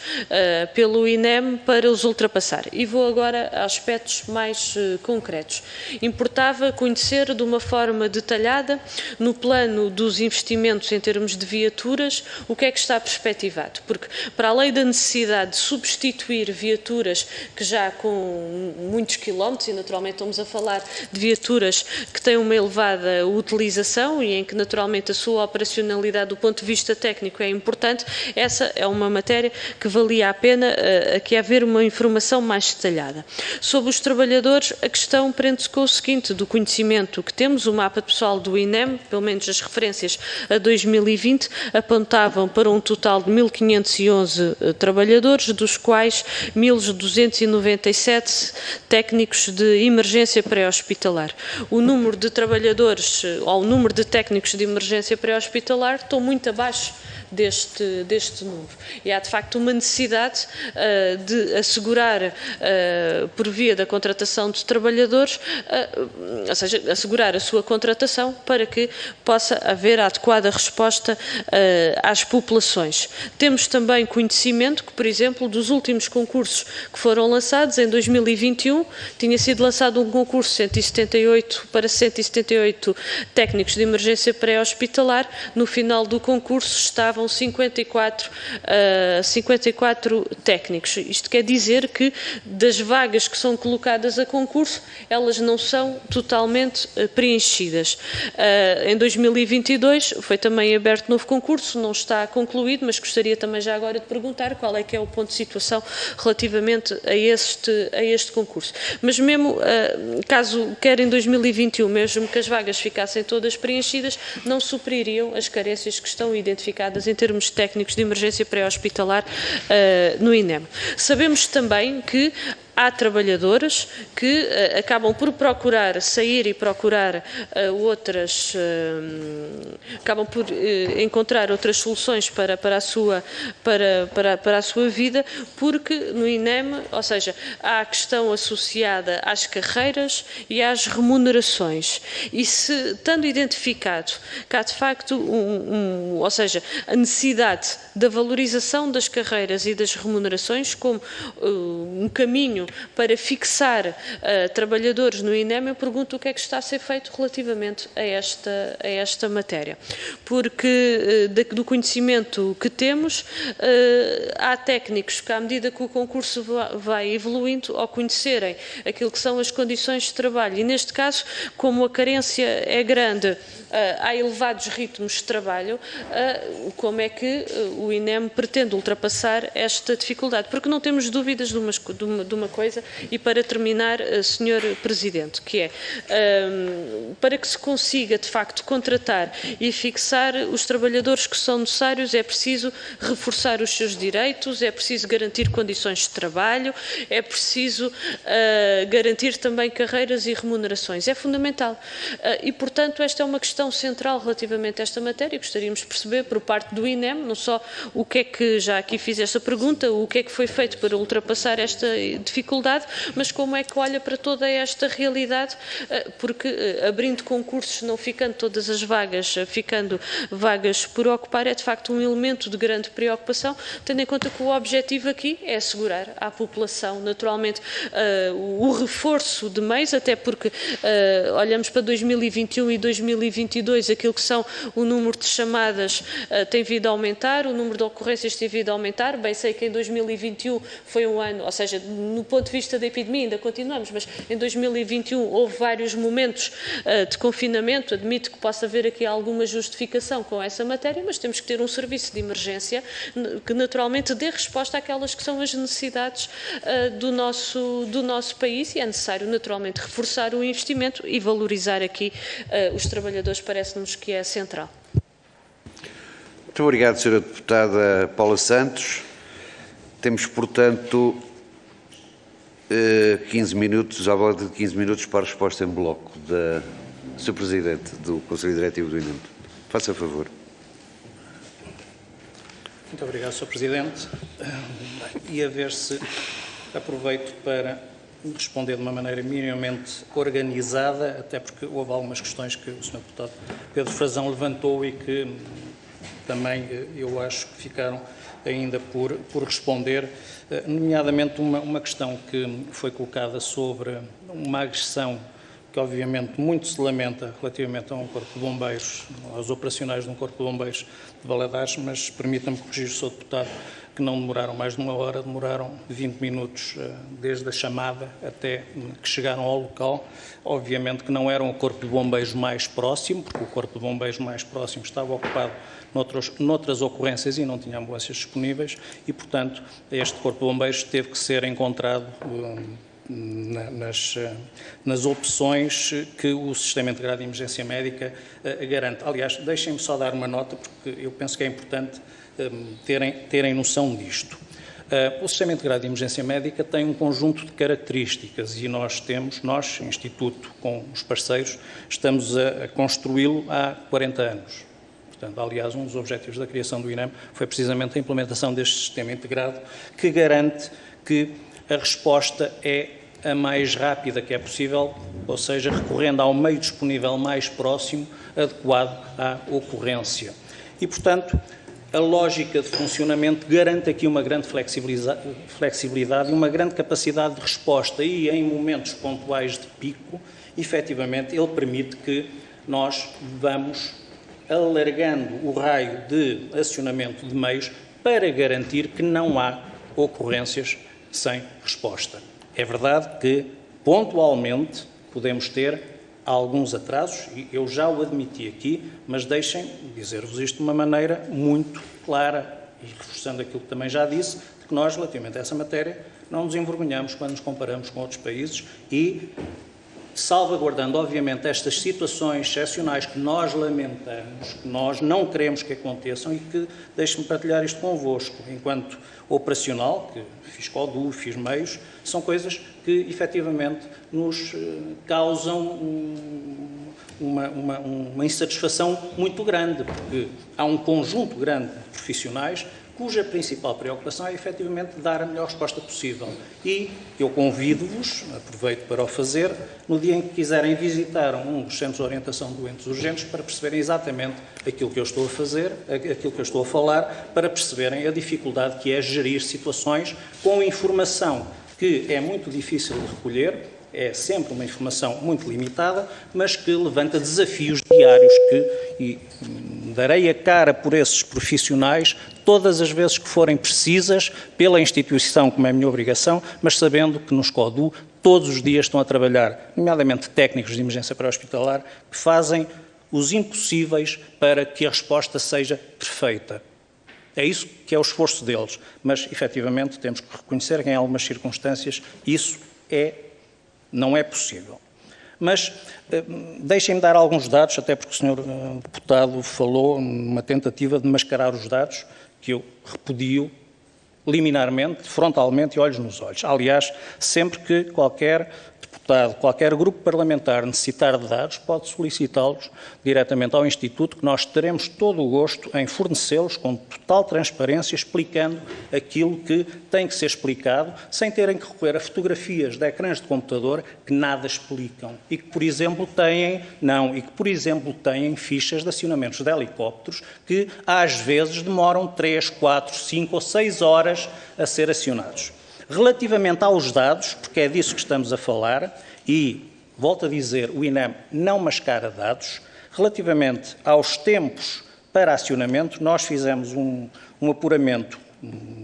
pelo INEM para os ultrapassar. E vou agora a aspectos mais concretos. Importava conhecer de uma forma detalhada, no plano dos investimentos em termos de viaturas, o que é que está perspectivado, porque para além da necessidade de substituir viaturas que já com muitos quilómetros, e naturalmente estamos a falar de viaturas que têm uma elevada utilização e em que naturalmente a sua operacionalidade do ponto de vista técnico é importante, essa é uma matéria que valia a pena aqui haver uma informação mais detalhada. Sobre os trabalhadores, a questão prende-se com o seguinte: do conhecimento que temos, o mapa pessoal do INEM, pelo menos as referências a 2020, apontavam para um total de 1.511 trabalhadores, dos quais 1.297 técnicos de emergência pré-hospitalar. O número de trabalhadores, ou o número de técnicos de emergência pré-hospitalar, estão muito abaixo deste número. E há, de facto, uma necessidade de assegurar, por via da contratação de trabalhadores, ou seja, assegurar a sua contratação para que possa haver a adequada resposta às populações. Temos também conhecimento que, por exemplo, dos últimos concursos que foram lançados em 2021, tinha sido lançado um concurso 178 para 178 técnicos de emergência pré-hospitalar. No final do concurso estavam 54 técnicos. Isto quer dizer que das vagas que são colocadas a concurso, elas não são totalmente preenchidas. Em 2022 foi também aberto novo concurso, não está concluído, mas gostaria também já agora de perguntar qual é que é o ponto de situação relativamente a este concurso. Mas mesmo caso quer em 2021, mesmo que as vagas ficassem todas preenchidas, não supririam as carências que estão identificadas em termos técnicos de emergência pré-hospitalar no INEM. Sabemos também que há trabalhadoras que acabam por procurar sair e procurar acabam por encontrar outras soluções para a sua vida, porque no INEM, ou seja, há a questão associada às carreiras e às remunerações. E se, estando identificado que há de facto, ou seja, a necessidade da valorização das carreiras e das remunerações como um caminho para fixar trabalhadores no INEM, eu pergunto o que é que está a ser feito relativamente a esta matéria. Porque do conhecimento que temos, há técnicos que, à medida que o concurso vai evoluindo, ao conhecerem aquilo que são as condições de trabalho, e neste caso, como a carência é grande, há elevados ritmos de trabalho, como é que o INEM pretende ultrapassar esta dificuldade? Porque não temos dúvidas de uma coisa. E para terminar, Sr. Presidente, que é, para que se consiga, de facto, contratar e fixar os trabalhadores que são necessários, é preciso reforçar os seus direitos, é preciso garantir condições de trabalho, é preciso garantir também carreiras e remunerações. É fundamental. E, portanto, esta é uma questão central relativamente a esta matéria. Gostaríamos de perceber, por parte do INEM, não só o que é que, já aqui fiz esta pergunta, o que é que foi feito para ultrapassar esta dificuldade, mas como é que olha para toda esta realidade, porque abrindo concursos, não ficando todas as vagas, ficando vagas por ocupar, é de facto um elemento de grande preocupação, tendo em conta que o objetivo aqui é assegurar à população, naturalmente, o reforço de meios, até porque olhamos para 2021 e 2022, aquilo que são o número de chamadas tem vindo a aumentar, o número de ocorrências tem vindo a aumentar. Bem sei que em 2021 foi um ano, ou seja, no ponto de vista da epidemia ainda continuamos, mas em 2021 houve vários momentos de confinamento. Admito que possa haver aqui alguma justificação com essa matéria, mas temos que ter um serviço de emergência que naturalmente dê resposta àquelas que são as necessidades do nosso país, e é necessário naturalmente reforçar o investimento e valorizar aqui os trabalhadores, parece-nos que é central. Muito obrigado, Sra. Deputada Paula Santos. Temos, portanto, 15 minutos, à volta de 15 minutos para a resposta em bloco da Sr. Presidente do Conselho Diretivo do INEM. Faça favor. Muito obrigado, Sr. Presidente. E a ver se aproveito para responder de uma maneira minimamente organizada, até porque houve algumas questões que o Sr. Deputado Pedro Frazão levantou e que também eu acho que ficaram ainda por responder, nomeadamente uma questão que foi colocada sobre uma agressão que obviamente muito se lamenta relativamente a um corpo de bombeiros, aos operacionais de um corpo de bombeiros de Valadares, mas permita-me corrigir o Sr. Deputado que não demoraram mais de 1 hora, demoraram 20 minutos desde a chamada até que chegaram ao local. Obviamente que não eram o corpo de bombeiros mais próximo, porque o corpo de bombeiros mais próximo estava ocupado noutras ocorrências e não tinha ambulâncias disponíveis e, portanto, este corpo de bombeiros teve que ser encontrado nas opções que o Sistema Integrado de Emergência Médica garante. Aliás, deixem-me só dar uma nota, porque eu penso que é importante terem noção disto. O Sistema Integrado de Emergência Médica tem um conjunto de características e nós, Instituto, com os parceiros, estamos a construí-lo há 40 anos. Portanto, aliás, um dos objetivos da criação do INEM foi precisamente a implementação deste sistema integrado que garante que a resposta é a mais rápida que é possível, ou seja, recorrendo ao meio disponível mais próximo, adequado à ocorrência. E, portanto, a lógica de funcionamento garante aqui uma grande flexibilidade e uma grande capacidade de resposta e, em momentos pontuais de pico, efetivamente, ele permite que nós vamos alargando o raio de acionamento de meios para garantir que não há ocorrências sem resposta. É verdade que, pontualmente, podemos ter alguns atrasos, e eu já o admiti aqui, mas deixem dizer-vos isto de uma maneira muito clara, e reforçando aquilo que também já disse, de que nós, relativamente a essa matéria, não nos envergonhamos quando nos comparamos com outros países e, salvaguardando, obviamente, estas situações excepcionais que nós lamentamos, que nós não queremos que aconteçam e que, deixe-me partilhar isto convosco, enquanto operacional, que fiz CODU, fiz meios, são coisas que, efetivamente, nos causam uma insatisfação muito grande, porque há um conjunto grande de profissionais cuja principal preocupação é, efetivamente, dar a melhor resposta possível. E eu convido-vos, aproveito para o fazer, no dia em que quiserem visitar um dos centros de orientação de doentes urgentes, para perceberem exatamente aquilo que eu estou a fazer, aquilo que eu estou a falar, para perceberem a dificuldade que é gerir situações com informação que é muito difícil de recolher, é sempre uma informação muito limitada, mas que levanta desafios diários e darei a cara por esses profissionais todas as vezes que forem precisas pela instituição, como é a minha obrigação, mas sabendo que nos CODU todos os dias estão a trabalhar, nomeadamente técnicos de emergência pré-hospitalar, que fazem os impossíveis para que a resposta seja perfeita. É isso que é o esforço deles, mas efetivamente temos que reconhecer que em algumas circunstâncias isso não é possível. Mas deixem-me dar alguns dados, até porque o Sr. Deputado falou numa tentativa de mascarar os dados, que eu repudio liminarmente, frontalmente e olhos nos olhos. Aliás, sempre que qualquer deputado, qualquer grupo parlamentar necessitar de dados, pode solicitá-los diretamente ao Instituto, que nós teremos todo o gosto em fornecê-los com total transparência, explicando aquilo que tem que ser explicado, sem terem que recorrer a fotografias de ecrãs de computador que nada explicam e que, por exemplo, têm fichas de acionamentos de helicópteros que, às vezes, demoram 3, 4, 5 ou 6 horas a ser acionados. Relativamente aos dados, porque é disso que estamos a falar, e, volto a dizer, o INEM não mascara dados, relativamente aos tempos para acionamento, nós fizemos um apuramento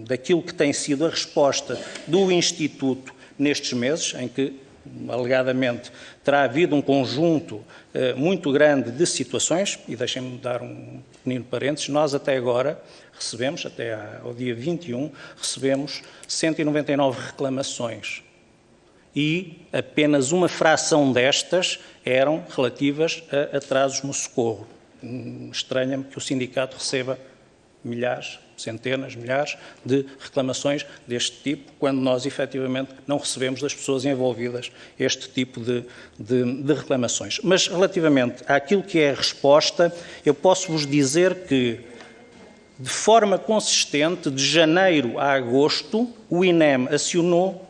daquilo que tem sido a resposta do Instituto nestes meses, em que, alegadamente, terá havido um conjunto muito grande de situações, e deixem-me dar um pequenino parênteses, nós até agora recebemos, até ao dia 21, recebemos 199 reclamações e apenas uma fração destas eram relativas a atrasos no socorro. Estranha-me que o sindicato receba milhares, centenas, milhares de reclamações deste tipo, quando nós efetivamente não recebemos das pessoas envolvidas este tipo de reclamações. Mas relativamente àquilo que é a resposta, eu posso-vos dizer que, de forma consistente, de janeiro a agosto, o INEM acionou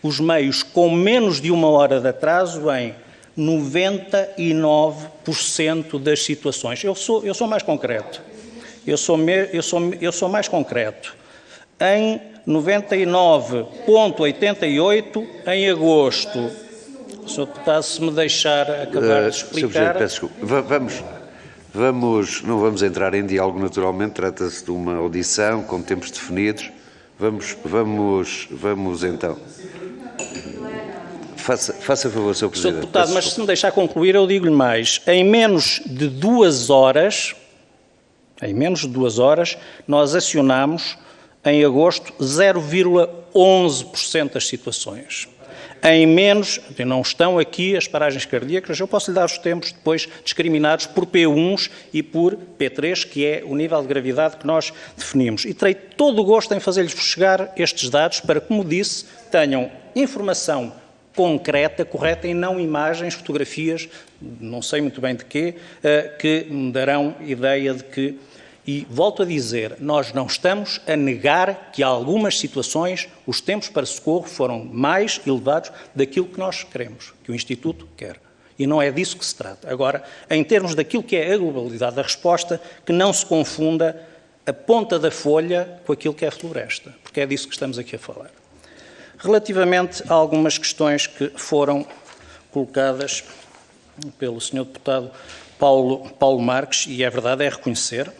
os meios com menos de 1 hora de atraso em 99% das situações. Eu sou mais concreto. Eu sou mais concreto. Em 99,88% em agosto. O Sr. Deputado, se me deixar acabar de explicar... Sr. Presidente, peço desculpa. Não vamos entrar em diálogo naturalmente, trata-se de uma audição com tempos definidos. Vamos então. Faça favor, Sr. Presidente. Sr. Deputado, mas se me deixar concluir, eu digo-lhe mais. Em menos de 2 horas, nós acionámos, em agosto, 0,11% das situações. Em menos, não estão aqui as paragens cardíacas, eu posso lhe dar os tempos depois discriminados por P1s e por P3, que é o nível de gravidade que nós definimos. E terei todo o gosto em fazer-lhes chegar estes dados para, como disse, tenham informação concreta, correta, e não imagens, fotografias, não sei muito bem de quê, que me darão ideia de que... E volto a dizer, nós não estamos a negar que, em algumas situações, os tempos para socorro foram mais elevados daquilo que nós queremos, que o Instituto quer. E não é disso que se trata. Agora, em termos daquilo que é a globalidade da resposta, que não se confunda a ponta da folha com aquilo que é a floresta, porque é disso que estamos aqui a falar. Relativamente a algumas questões que foram colocadas pelo Sr. Deputado Paulo Marques, e é verdade, é reconhecer...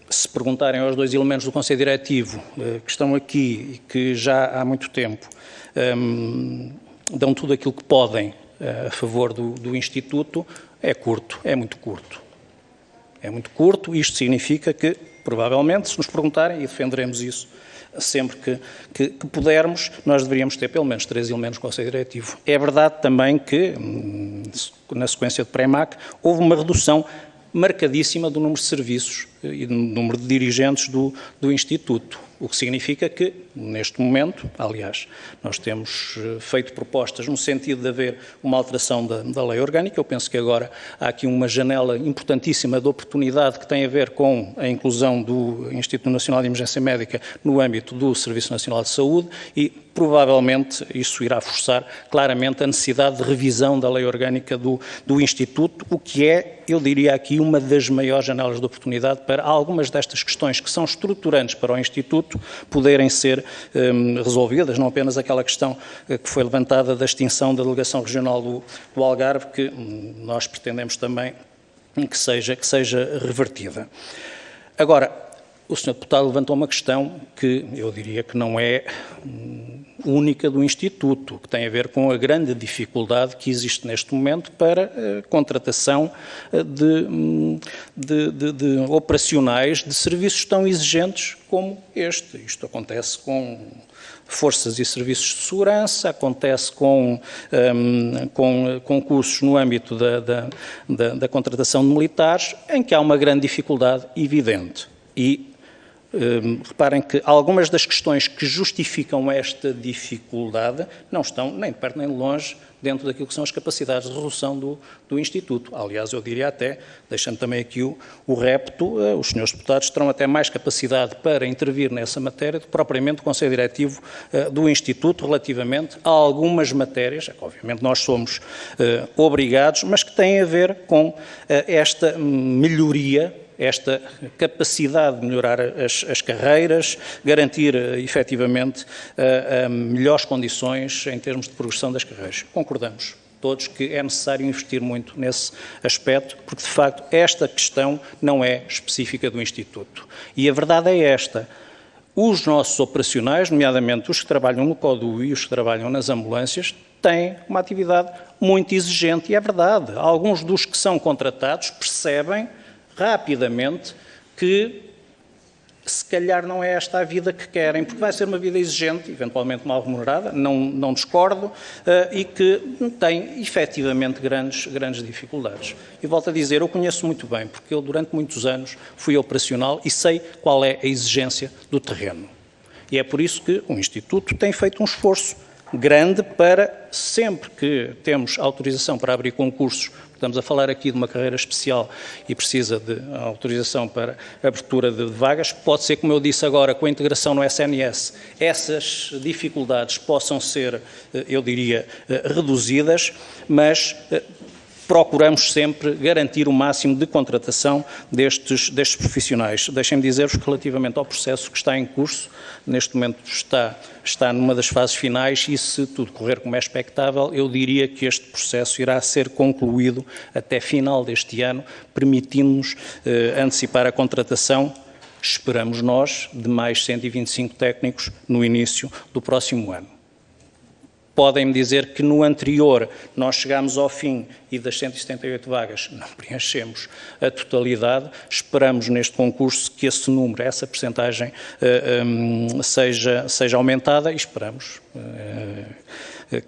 Se perguntarem aos 2 elementos do Conselho Diretivo que estão aqui e que já há muito tempo dão tudo aquilo que podem a favor do Instituto, é curto, é muito curto. É muito curto, e isto significa que, provavelmente, se nos perguntarem, e defenderemos isso sempre que pudermos, nós deveríamos ter pelo menos 3 elementos do Conselho Diretivo. É verdade também que, na sequência de pré-MAC, houve uma redução marcadíssima do número de serviços e do número de dirigentes do Instituto, o que significa que, neste momento, aliás, nós temos feito propostas no sentido de haver uma alteração da lei orgânica. Eu penso que agora há aqui uma janela importantíssima de oportunidade que tem a ver com a inclusão do Instituto Nacional de Emergência Médica no âmbito do Serviço Nacional de Saúde e, provavelmente, isso irá forçar claramente a necessidade de revisão da lei orgânica do Instituto, o que é, eu diria aqui, uma das maiores janelas de oportunidade para algumas destas questões que são estruturantes para o Instituto poderem ser resolvidas, não apenas aquela questão que foi levantada da extinção da Delegação Regional do Algarve, que nós pretendemos também que seja revertida. Agora, o Sr. Deputado levantou uma questão que eu diria que não é única do Instituto, que tem a ver com a grande dificuldade que existe neste momento para a contratação de operacionais de serviços tão exigentes como este. Isto acontece com forças e serviços de segurança, acontece com concursos no âmbito da contratação de militares, em que há uma grande dificuldade evidente. E reparem que algumas das questões que justificam esta dificuldade não estão nem de perto nem de longe dentro daquilo que são as capacidades de resolução do Instituto. Aliás, eu diria até, deixando também aqui o repto, os senhores deputados terão até mais capacidade para intervir nessa matéria do que propriamente o Conselho Diretivo do Instituto relativamente a algumas matérias, que obviamente nós somos obrigados, mas que têm a ver com esta melhoria, esta capacidade de melhorar as carreiras, garantir efetivamente melhores condições em termos de progressão das carreiras. Concordamos todos que é necessário investir muito nesse aspecto, porque de facto esta questão não é específica do Instituto. E a verdade é esta: os nossos operacionais, nomeadamente os que trabalham no CODU e os que trabalham nas ambulâncias, têm uma atividade muito exigente, e é verdade. Alguns dos que são contratados percebem rapidamente que se calhar não é esta a vida que querem, porque vai ser uma vida exigente, eventualmente mal remunerada, não discordo, e que tem efetivamente grandes dificuldades. E volto a dizer, eu conheço muito bem, porque eu durante muitos anos fui operacional e sei qual é a exigência do terreno. E é por isso que o Instituto tem feito um esforço grande para, sempre que temos autorização para abrir concursos, estamos a falar aqui de uma carreira especial e precisa de autorização para abertura de vagas, pode ser, como eu disse agora, com a integração no SNS, essas dificuldades possam ser, eu diria, reduzidas, mas procuramos sempre garantir o máximo de contratação destes profissionais. Deixem-me dizer-vos que, relativamente ao processo que está em curso, neste momento está numa das fases finais e, se tudo correr como é expectável, eu diria que este processo irá ser concluído até final deste ano, permitindo-nos antecipar a contratação, esperamos nós, de mais 125 técnicos no início do próximo ano. Podem-me dizer que no anterior nós chegámos ao fim e das 178 vagas não preenchemos a totalidade. Esperamos neste concurso que esse número, essa percentagem seja aumentada e esperamos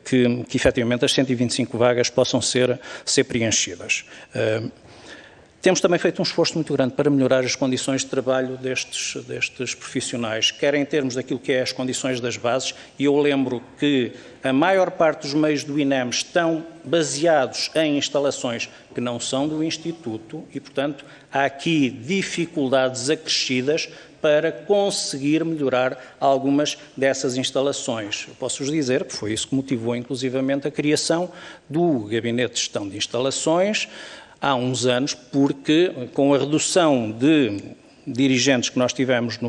que efetivamente as 125 vagas possam ser preenchidas. Temos também feito um esforço muito grande para melhorar as condições de trabalho destes profissionais, quer em termos daquilo que é as condições das bases, e eu lembro que a maior parte dos meios do INEM estão baseados em instalações que não são do Instituto e, portanto, há aqui dificuldades acrescidas para conseguir melhorar algumas dessas instalações. Eu posso-vos dizer que foi isso que motivou, inclusivamente, a criação do Gabinete de Gestão de Instalações, há uns anos, porque com a redução de dirigentes que nós tivemos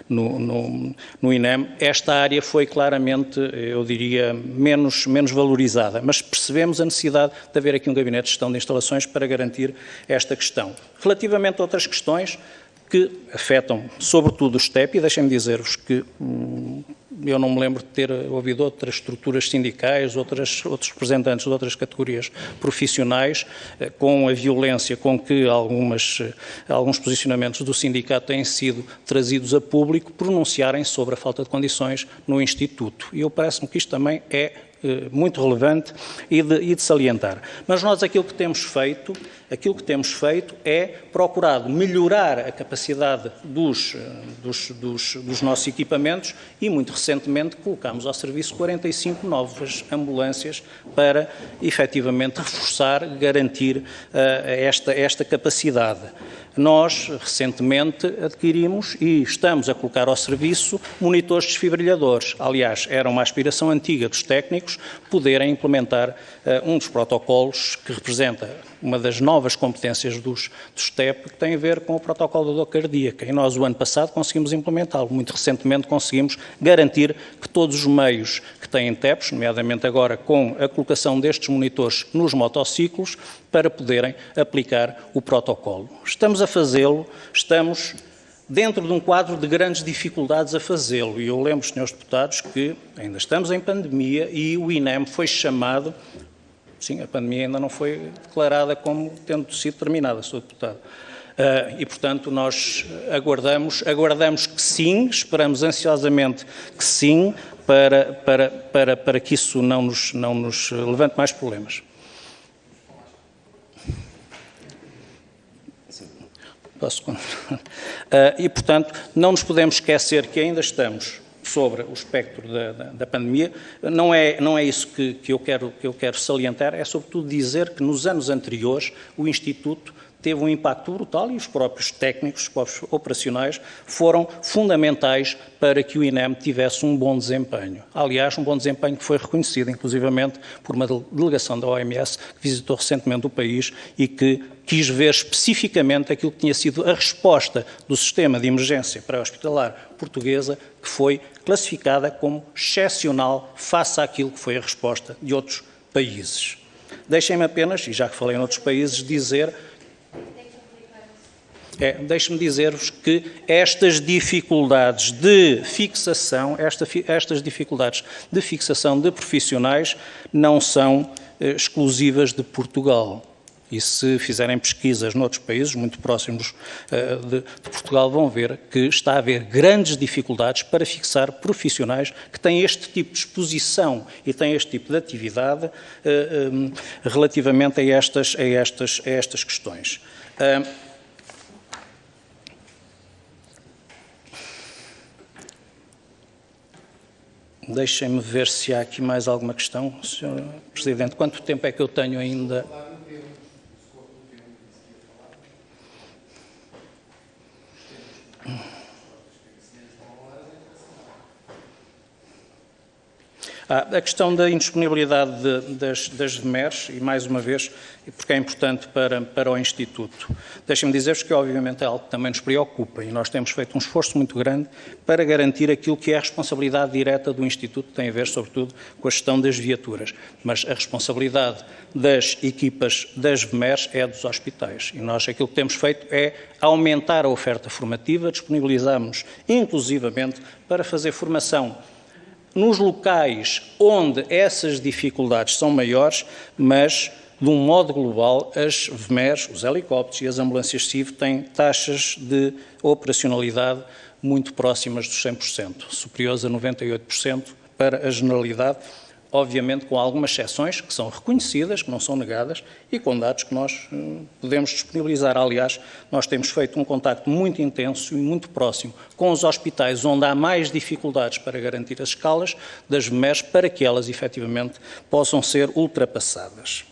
no INEM, esta área foi claramente, eu diria, menos valorizada. Mas percebemos a necessidade de haver aqui um gabinete de gestão de instalações para garantir esta questão. Relativamente a outras questões que afetam sobretudo o STEP, e deixem-me dizer-vos que eu não me lembro de ter ouvido outras estruturas sindicais, outros representantes de outras categorias profissionais, com a violência com que alguns posicionamentos do sindicato têm sido trazidos a público, pronunciarem sobre a falta de condições no Instituto. E eu parece-me que isto também é muito relevante e de salientar. Mas nós aquilo que temos feito é procurado melhorar a capacidade dos nossos equipamentos e, muito recentemente, colocámos ao serviço 45 novas ambulâncias para, efetivamente, reforçar, garantir esta capacidade. Nós, recentemente, adquirimos e estamos a colocar ao serviço monitores desfibrilhadores. Aliás, era uma aspiração antiga dos técnicos poderem implementar um dos protocolos que representa uma das novas competências dos TEP, que tem a ver com o protocolo da dor cardíaca. E nós, o ano passado, conseguimos implementá-lo. Muito recentemente, conseguimos garantir que todos os meios que têm TEPs, nomeadamente agora com a colocação destes monitores nos motociclos, para poderem aplicar o protocolo. Estamos a fazê-lo, estamos dentro de um quadro de grandes dificuldades a fazê-lo. E eu lembro, senhores deputados, que ainda estamos em pandemia e o INEM foi chamado, sim, a pandemia ainda não foi declarada como tendo sido terminada, Sr. Deputado. E, portanto, nós aguardamos que sim, esperamos ansiosamente que sim, para que isso não nos levante mais problemas. E, portanto, não nos podemos esquecer que ainda estamos sobre o espectro da pandemia. Não é isso que eu quero salientar, é sobretudo dizer que nos anos anteriores o Instituto teve um impacto brutal e os próprios técnicos, os próprios operacionais, foram fundamentais para que o INEM tivesse um bom desempenho. Aliás, um bom desempenho que foi reconhecido, inclusivamente, por uma delegação da OMS que visitou recentemente o país e que quis ver especificamente aquilo que tinha sido a resposta do sistema de emergência pré-hospitalar portuguesa, que foi classificada como excepcional face àquilo que foi a resposta de outros países. Deixem-me apenas, e já que falei em outros países, deixe-me dizer-vos que estas dificuldades de fixação, estas dificuldades de fixação de profissionais não são exclusivas de Portugal. E se fizerem pesquisas noutros países muito próximos de Portugal, vão ver que está a haver grandes dificuldades para fixar profissionais que têm este tipo de exposição e têm este tipo de atividade relativamente a estas questões. Deixem-me ver se há aqui mais alguma questão, Sr. Presidente. Quanto tempo é que eu tenho ainda? A questão da indisponibilidade das VMERs, e mais uma vez, porque é importante para o Instituto. Deixem-me dizer-vos que, obviamente, é algo que também nos preocupa e nós temos feito um esforço muito grande para garantir aquilo que é a responsabilidade direta do Instituto, que tem a ver, sobretudo, com a gestão das viaturas. Mas a responsabilidade das equipas das VMERs é dos hospitais. E nós aquilo que temos feito é aumentar a oferta formativa, disponibilizamos, inclusivamente, para fazer formação nos locais onde essas dificuldades são maiores, mas, de um modo global, as VMERs, os helicópteros e as ambulâncias CIV têm taxas de operacionalidade muito próximas dos 100%, superiores a 98% para a generalidade, obviamente com algumas exceções que são reconhecidas, que não são negadas e com dados que nós podemos disponibilizar. Aliás, nós temos feito um contacto muito intenso e muito próximo com os hospitais onde há mais dificuldades para garantir as escalas das VMERs para que elas efetivamente possam ser ultrapassadas.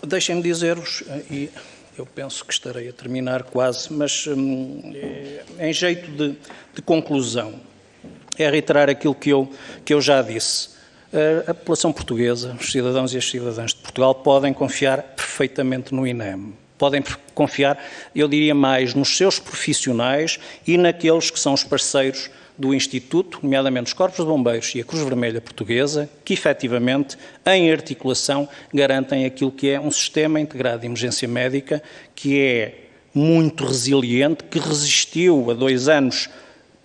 Deixem-me dizer-vos, e eu penso que estarei a terminar quase, mas em jeito de conclusão, é reiterar aquilo que eu já disse. A população portuguesa, os cidadãos e as cidadãs de Portugal podem confiar perfeitamente no INEM. Podem confiar, eu diria mais, nos seus profissionais e naqueles que são os parceiros do Instituto, nomeadamente os Corpos de Bombeiros e a Cruz Vermelha Portuguesa, que efetivamente, em articulação, garantem aquilo que é um sistema integrado de emergência médica que é muito resiliente, que resistiu a 2 anos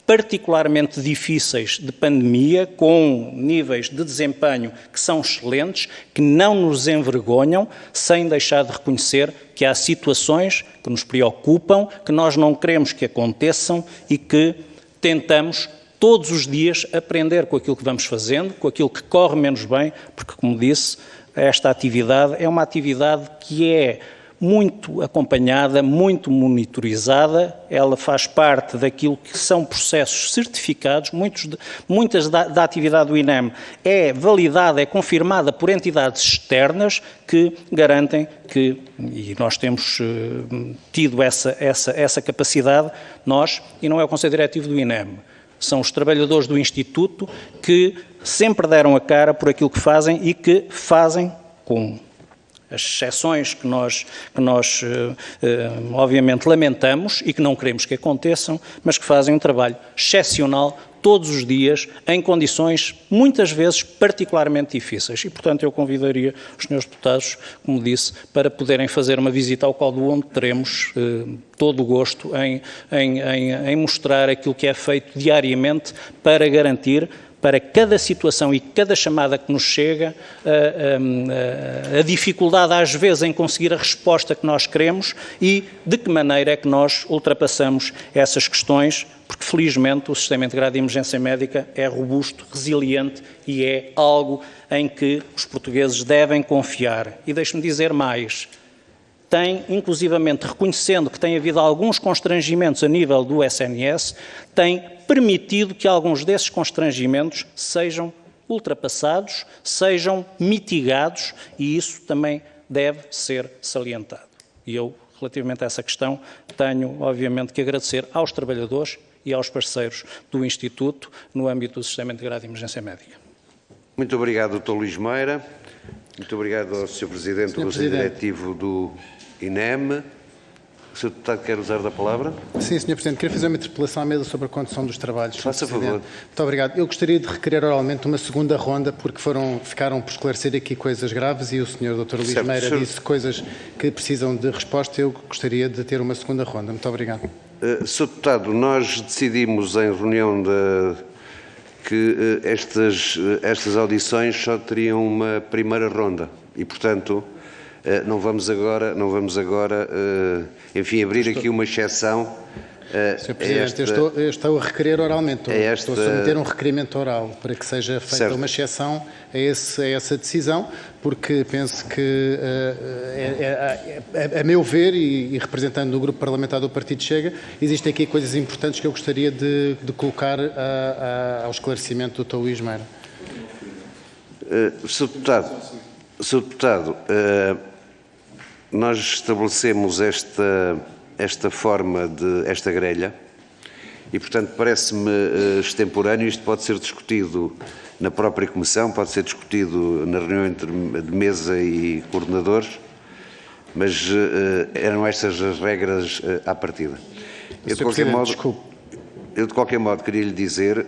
particularmente difíceis de pandemia, com níveis de desempenho que são excelentes, que não nos envergonham, sem deixar de reconhecer que há situações que nos preocupam, que nós não queremos que aconteçam e que tentamos todos os dias aprender com aquilo que vamos fazendo, com aquilo que corre menos bem, porque, como disse, esta atividade é uma atividade que é muito acompanhada, muito monitorizada, ela faz parte daquilo que são processos certificados, muitas da atividade do INEM é validada, é confirmada por entidades externas que garantem que, e nós temos tido essa capacidade, nós, e não é o Conselho Diretivo do INEM, são os trabalhadores do Instituto que sempre deram a cara por aquilo que fazem e que fazem com as exceções que nós obviamente lamentamos e que não queremos que aconteçam, mas que fazem um trabalho excepcional todos os dias, em condições, muitas vezes, particularmente difíceis. E, portanto, eu convidaria os senhores deputados, como disse, para poderem fazer uma visita ao Código, onde teremos todo o gosto em mostrar aquilo que é feito diariamente para garantir, para cada situação e cada chamada que nos chega, a dificuldade às vezes em conseguir a resposta que nós queremos e de que maneira é que nós ultrapassamos essas questões, porque felizmente o Sistema Integrado de Emergência Médica é robusto, resiliente e é algo em que os portugueses devem confiar. E deixe-me dizer mais, tem, inclusivamente, reconhecendo que tem havido alguns constrangimentos a nível do SNS, tem permitido que alguns desses constrangimentos sejam ultrapassados, sejam mitigados, e isso também deve ser salientado. E eu, relativamente a essa questão, tenho, obviamente, que agradecer aos trabalhadores e aos parceiros do Instituto no âmbito do Sistema Integrado de Emergência Médica. Muito obrigado, Dr. Luís Meira. Muito obrigado ao Sr. Presidente do Conselho Diretivo do INEM. O Sr. Deputado quer usar da palavra? Sim, Sr. Presidente. Queria fazer uma interpelação à mesa sobre a condução dos trabalhos. Faça favor. Muito obrigado. Eu gostaria de requerer oralmente uma segunda ronda, porque ficaram por esclarecer aqui coisas graves e o Sr. Dr. Luís Meira disse coisas que precisam de resposta. Eu gostaria de ter uma segunda ronda. Muito obrigado. Sr. Deputado, nós decidimos em reunião que estas audições só teriam uma primeira ronda e, portanto, não vamos agora, enfim, abrir aqui uma exceção. Sr. Presidente, eu estou a requerer oralmente, estou a submeter um requerimento oral para que seja feita uma exceção a essa decisão, porque penso que, a meu ver, e representando o Grupo Parlamentar do Partido Chega, existem aqui coisas importantes que eu gostaria de colocar ao esclarecimento do Dr. Luís Meira. Sr. Deputado, nós estabelecemos esta forma esta grelha e, portanto, parece-me extemporâneo. Isto pode ser discutido na própria Comissão, pode ser discutido na reunião de mesa e coordenadores, mas eram estas as regras à partida. Eu, de qualquer modo, queria lhe dizer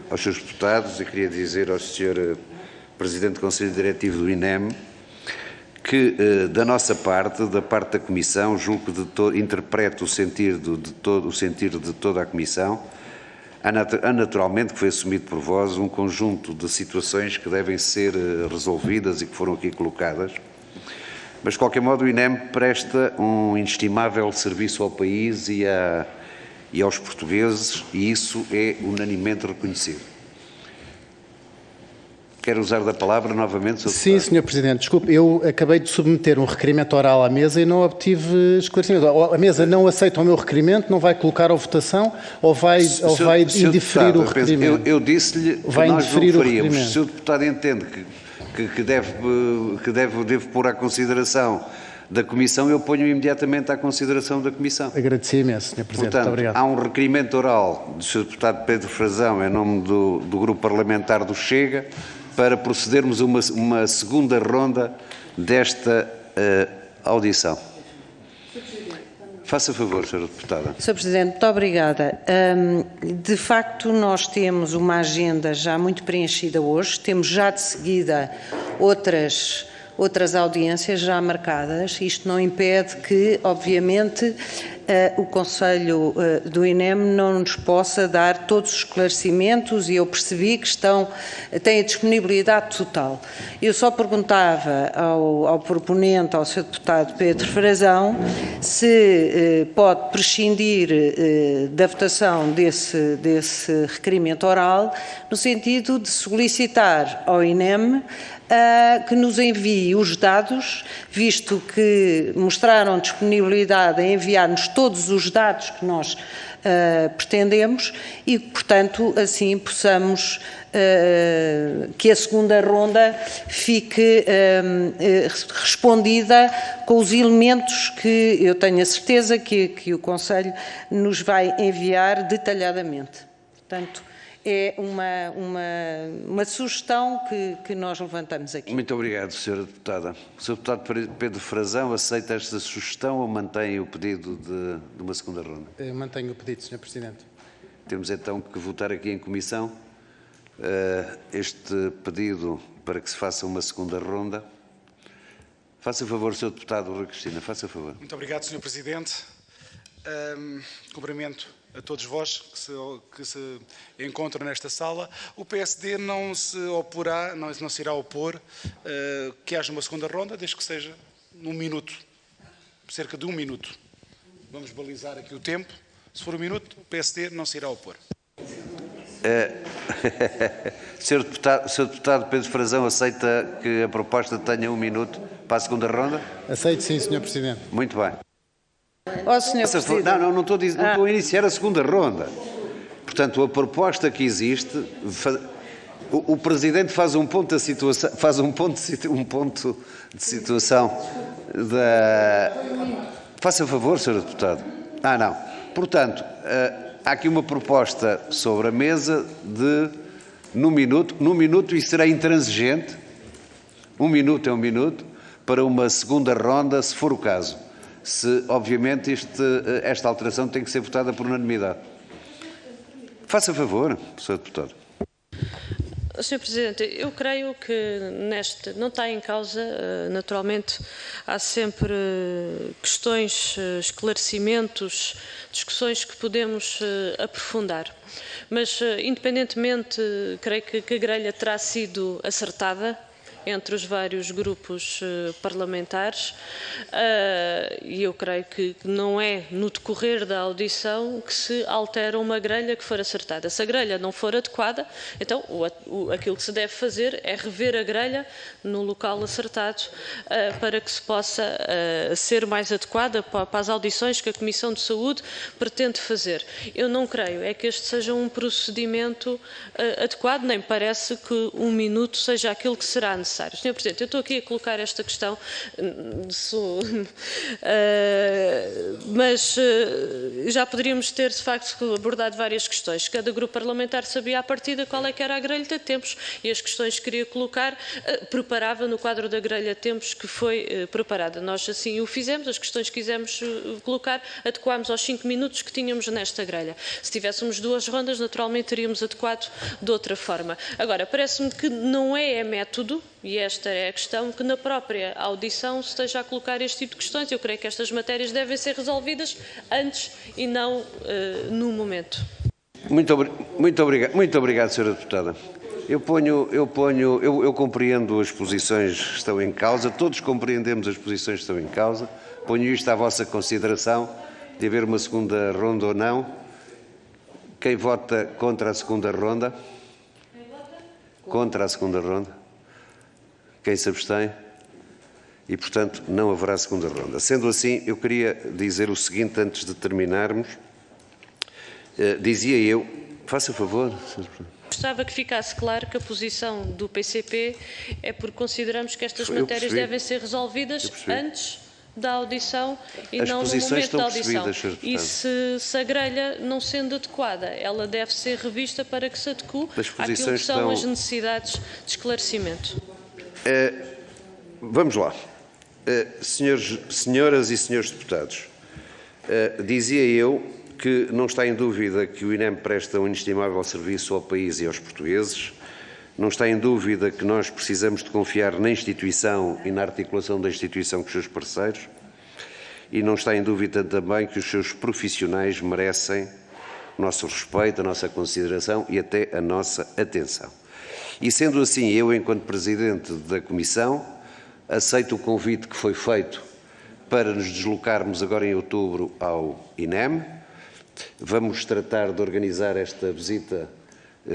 aos seus deputados e queria dizer ao Sr. Presidente do Conselho Diretivo do INEM que, da nossa parte, da parte da Comissão, julgo que interpreto o sentido de toda a Comissão. Há naturalmente, que foi assumido por vós, um conjunto de situações que devem ser resolvidas e que foram aqui colocadas. Mas, de qualquer modo, o INEM presta um inestimável serviço ao país e aos portugueses, e isso é unanimemente reconhecido. Quer usar da palavra novamente, Sr. Sim, Sr. Presidente. Desculpe, eu acabei de submeter um requerimento oral à mesa e não obtive esclarecimento. A mesa não aceita o meu requerimento, não vai colocar à votação ou vai indeferir o requerimento? Eu disse-lhe que nós não faríamos. Se o deputado entende que deve pôr à consideração da Comissão, eu ponho imediatamente à consideração da Comissão. Agradeci imenso, Sr. Presidente. Portanto, muito obrigado. Há um requerimento oral do Sr. Deputado Pedro Frazão, em nome do Grupo Parlamentar do Chega, para procedermos a uma segunda ronda desta audição. Faça favor, Sra. Deputada. Sr. Presidente, muito obrigada. De facto, nós temos uma agenda já muito preenchida hoje, temos já de seguida outras audiências já marcadas. Isto não impede que, obviamente, o Conselho do INEM não nos possa dar todos os esclarecimentos e eu percebi que têm a disponibilidade total. Eu só perguntava ao proponente, ao Sr. Deputado Pedro Frazão, se pode prescindir da votação desse requerimento oral, no sentido de solicitar ao INEM que nos envie os dados, visto que mostraram disponibilidade em enviar-nos todos os dados que nós pretendemos e, portanto, assim possamos que a segunda ronda fique respondida com os elementos que eu tenho a certeza que o Conselho nos vai enviar detalhadamente. Portanto, é uma sugestão que nós levantamos aqui. Muito obrigado, Sra. Deputada. O Sr. Deputado Pedro Frazão aceita esta sugestão ou mantém o pedido de uma segunda ronda? Eu mantenho o pedido, Sr. Presidente. Temos então que votar aqui em comissão este pedido para que se faça uma segunda ronda. Faça favor, Sr. Deputado Rui Cristina, faça favor. Muito obrigado, Sr. Presidente. Cumprimento a todos vós que se encontram nesta sala. O PSD não se oporá, não se irá opor que haja uma segunda ronda, desde que seja num minuto, cerca de 1 minuto. Vamos balizar aqui o tempo. Se for 1 minuto, o PSD não se irá opor. Sr. Deputado Pedro Frazão, aceita que a proposta tenha 1 minuto para a segunda ronda? Aceito sim, Sr. Presidente. Muito bem. Sr. Presidente. Não estou a iniciar a segunda ronda. Portanto, a proposta que existe, o Presidente faz um ponto da situação, Faça favor, Sr. Deputado. Não. Portanto, há aqui uma proposta sobre a mesa de, num minuto, e será intransigente, 1 minuto é 1 minuto, para uma segunda ronda, se for o caso. Obviamente, esta alteração tem que ser votada por unanimidade. Faça favor, Sr. Deputado. Sr. Presidente, eu creio que não está em causa, naturalmente, há sempre questões, esclarecimentos, discussões que podemos aprofundar. Mas, independentemente, creio que a grelha terá sido acertada entre os vários grupos parlamentares e eu creio que não é no decorrer da audição que se altera uma grelha que for acertada. Se a grelha não for adequada, então aquilo que se deve fazer é rever a grelha no local acertado para que se possa ser mais adequada para as audições que a Comissão de Saúde pretende fazer. Eu não creio é que este seja um procedimento adequado, nem parece que 1 minuto seja aquilo que será necessário. Sr. Presidente, eu estou aqui a colocar esta questão, mas já poderíamos ter, de facto, abordado várias questões. Cada grupo parlamentar sabia à partida qual é que era a grelha de tempos e as questões que queria colocar preparava no quadro da grelha de tempos que foi preparada. Nós assim o fizemos, as questões que quisemos colocar, adequámos aos 5 minutos que tínhamos nesta grelha. Se tivéssemos 2 rondas, naturalmente teríamos adequado de outra forma. Agora, parece-me que não é método, e esta é a questão, que na própria audição se esteja a colocar este tipo de questões. Eu creio que estas matérias devem ser resolvidas antes e não no momento. Muito obrigado, Sra. Deputada. Eu compreendo as posições que estão em causa, todos compreendemos as posições que estão em causa. Ponho isto à vossa consideração, de haver uma segunda ronda ou não. Quem vota contra a segunda ronda? Contra a segunda ronda? Quem se abstém? E, portanto, não haverá segunda ronda. Sendo assim, eu queria dizer o seguinte antes de terminarmos. Dizia eu, faça favor, Sr. Presidente. Gostava que ficasse claro que a posição do PCP é porque consideramos que estas matérias devem ser resolvidas antes da audição e não no momento da audição. E se a grelha não sendo adequada, ela deve ser revista para que se adeque àquilo que são as necessidades de esclarecimento. Vamos lá. Senhoras e senhores deputados, dizia eu que não está em dúvida que o INEM presta um inestimável serviço ao país e aos portugueses, não está em dúvida que nós precisamos de confiar na instituição e na articulação da instituição com os seus parceiros e não está em dúvida também que os seus profissionais merecem o nosso respeito, a nossa consideração e até a nossa atenção. E sendo assim, eu, enquanto Presidente da Comissão, aceito o convite que foi feito para nos deslocarmos agora em outubro ao INEM. Vamos tratar de organizar esta visita.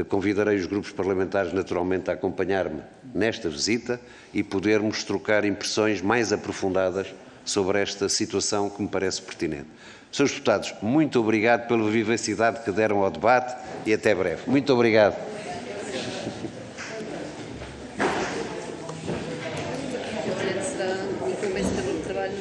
Convidarei os grupos parlamentares naturalmente a acompanhar-me nesta visita e podermos trocar impressões mais aprofundadas sobre esta situação que me parece pertinente. Senhores deputados, muito obrigado pela vivacidade que deram ao debate e até breve. Muito obrigado. Será incumbência do trabalho.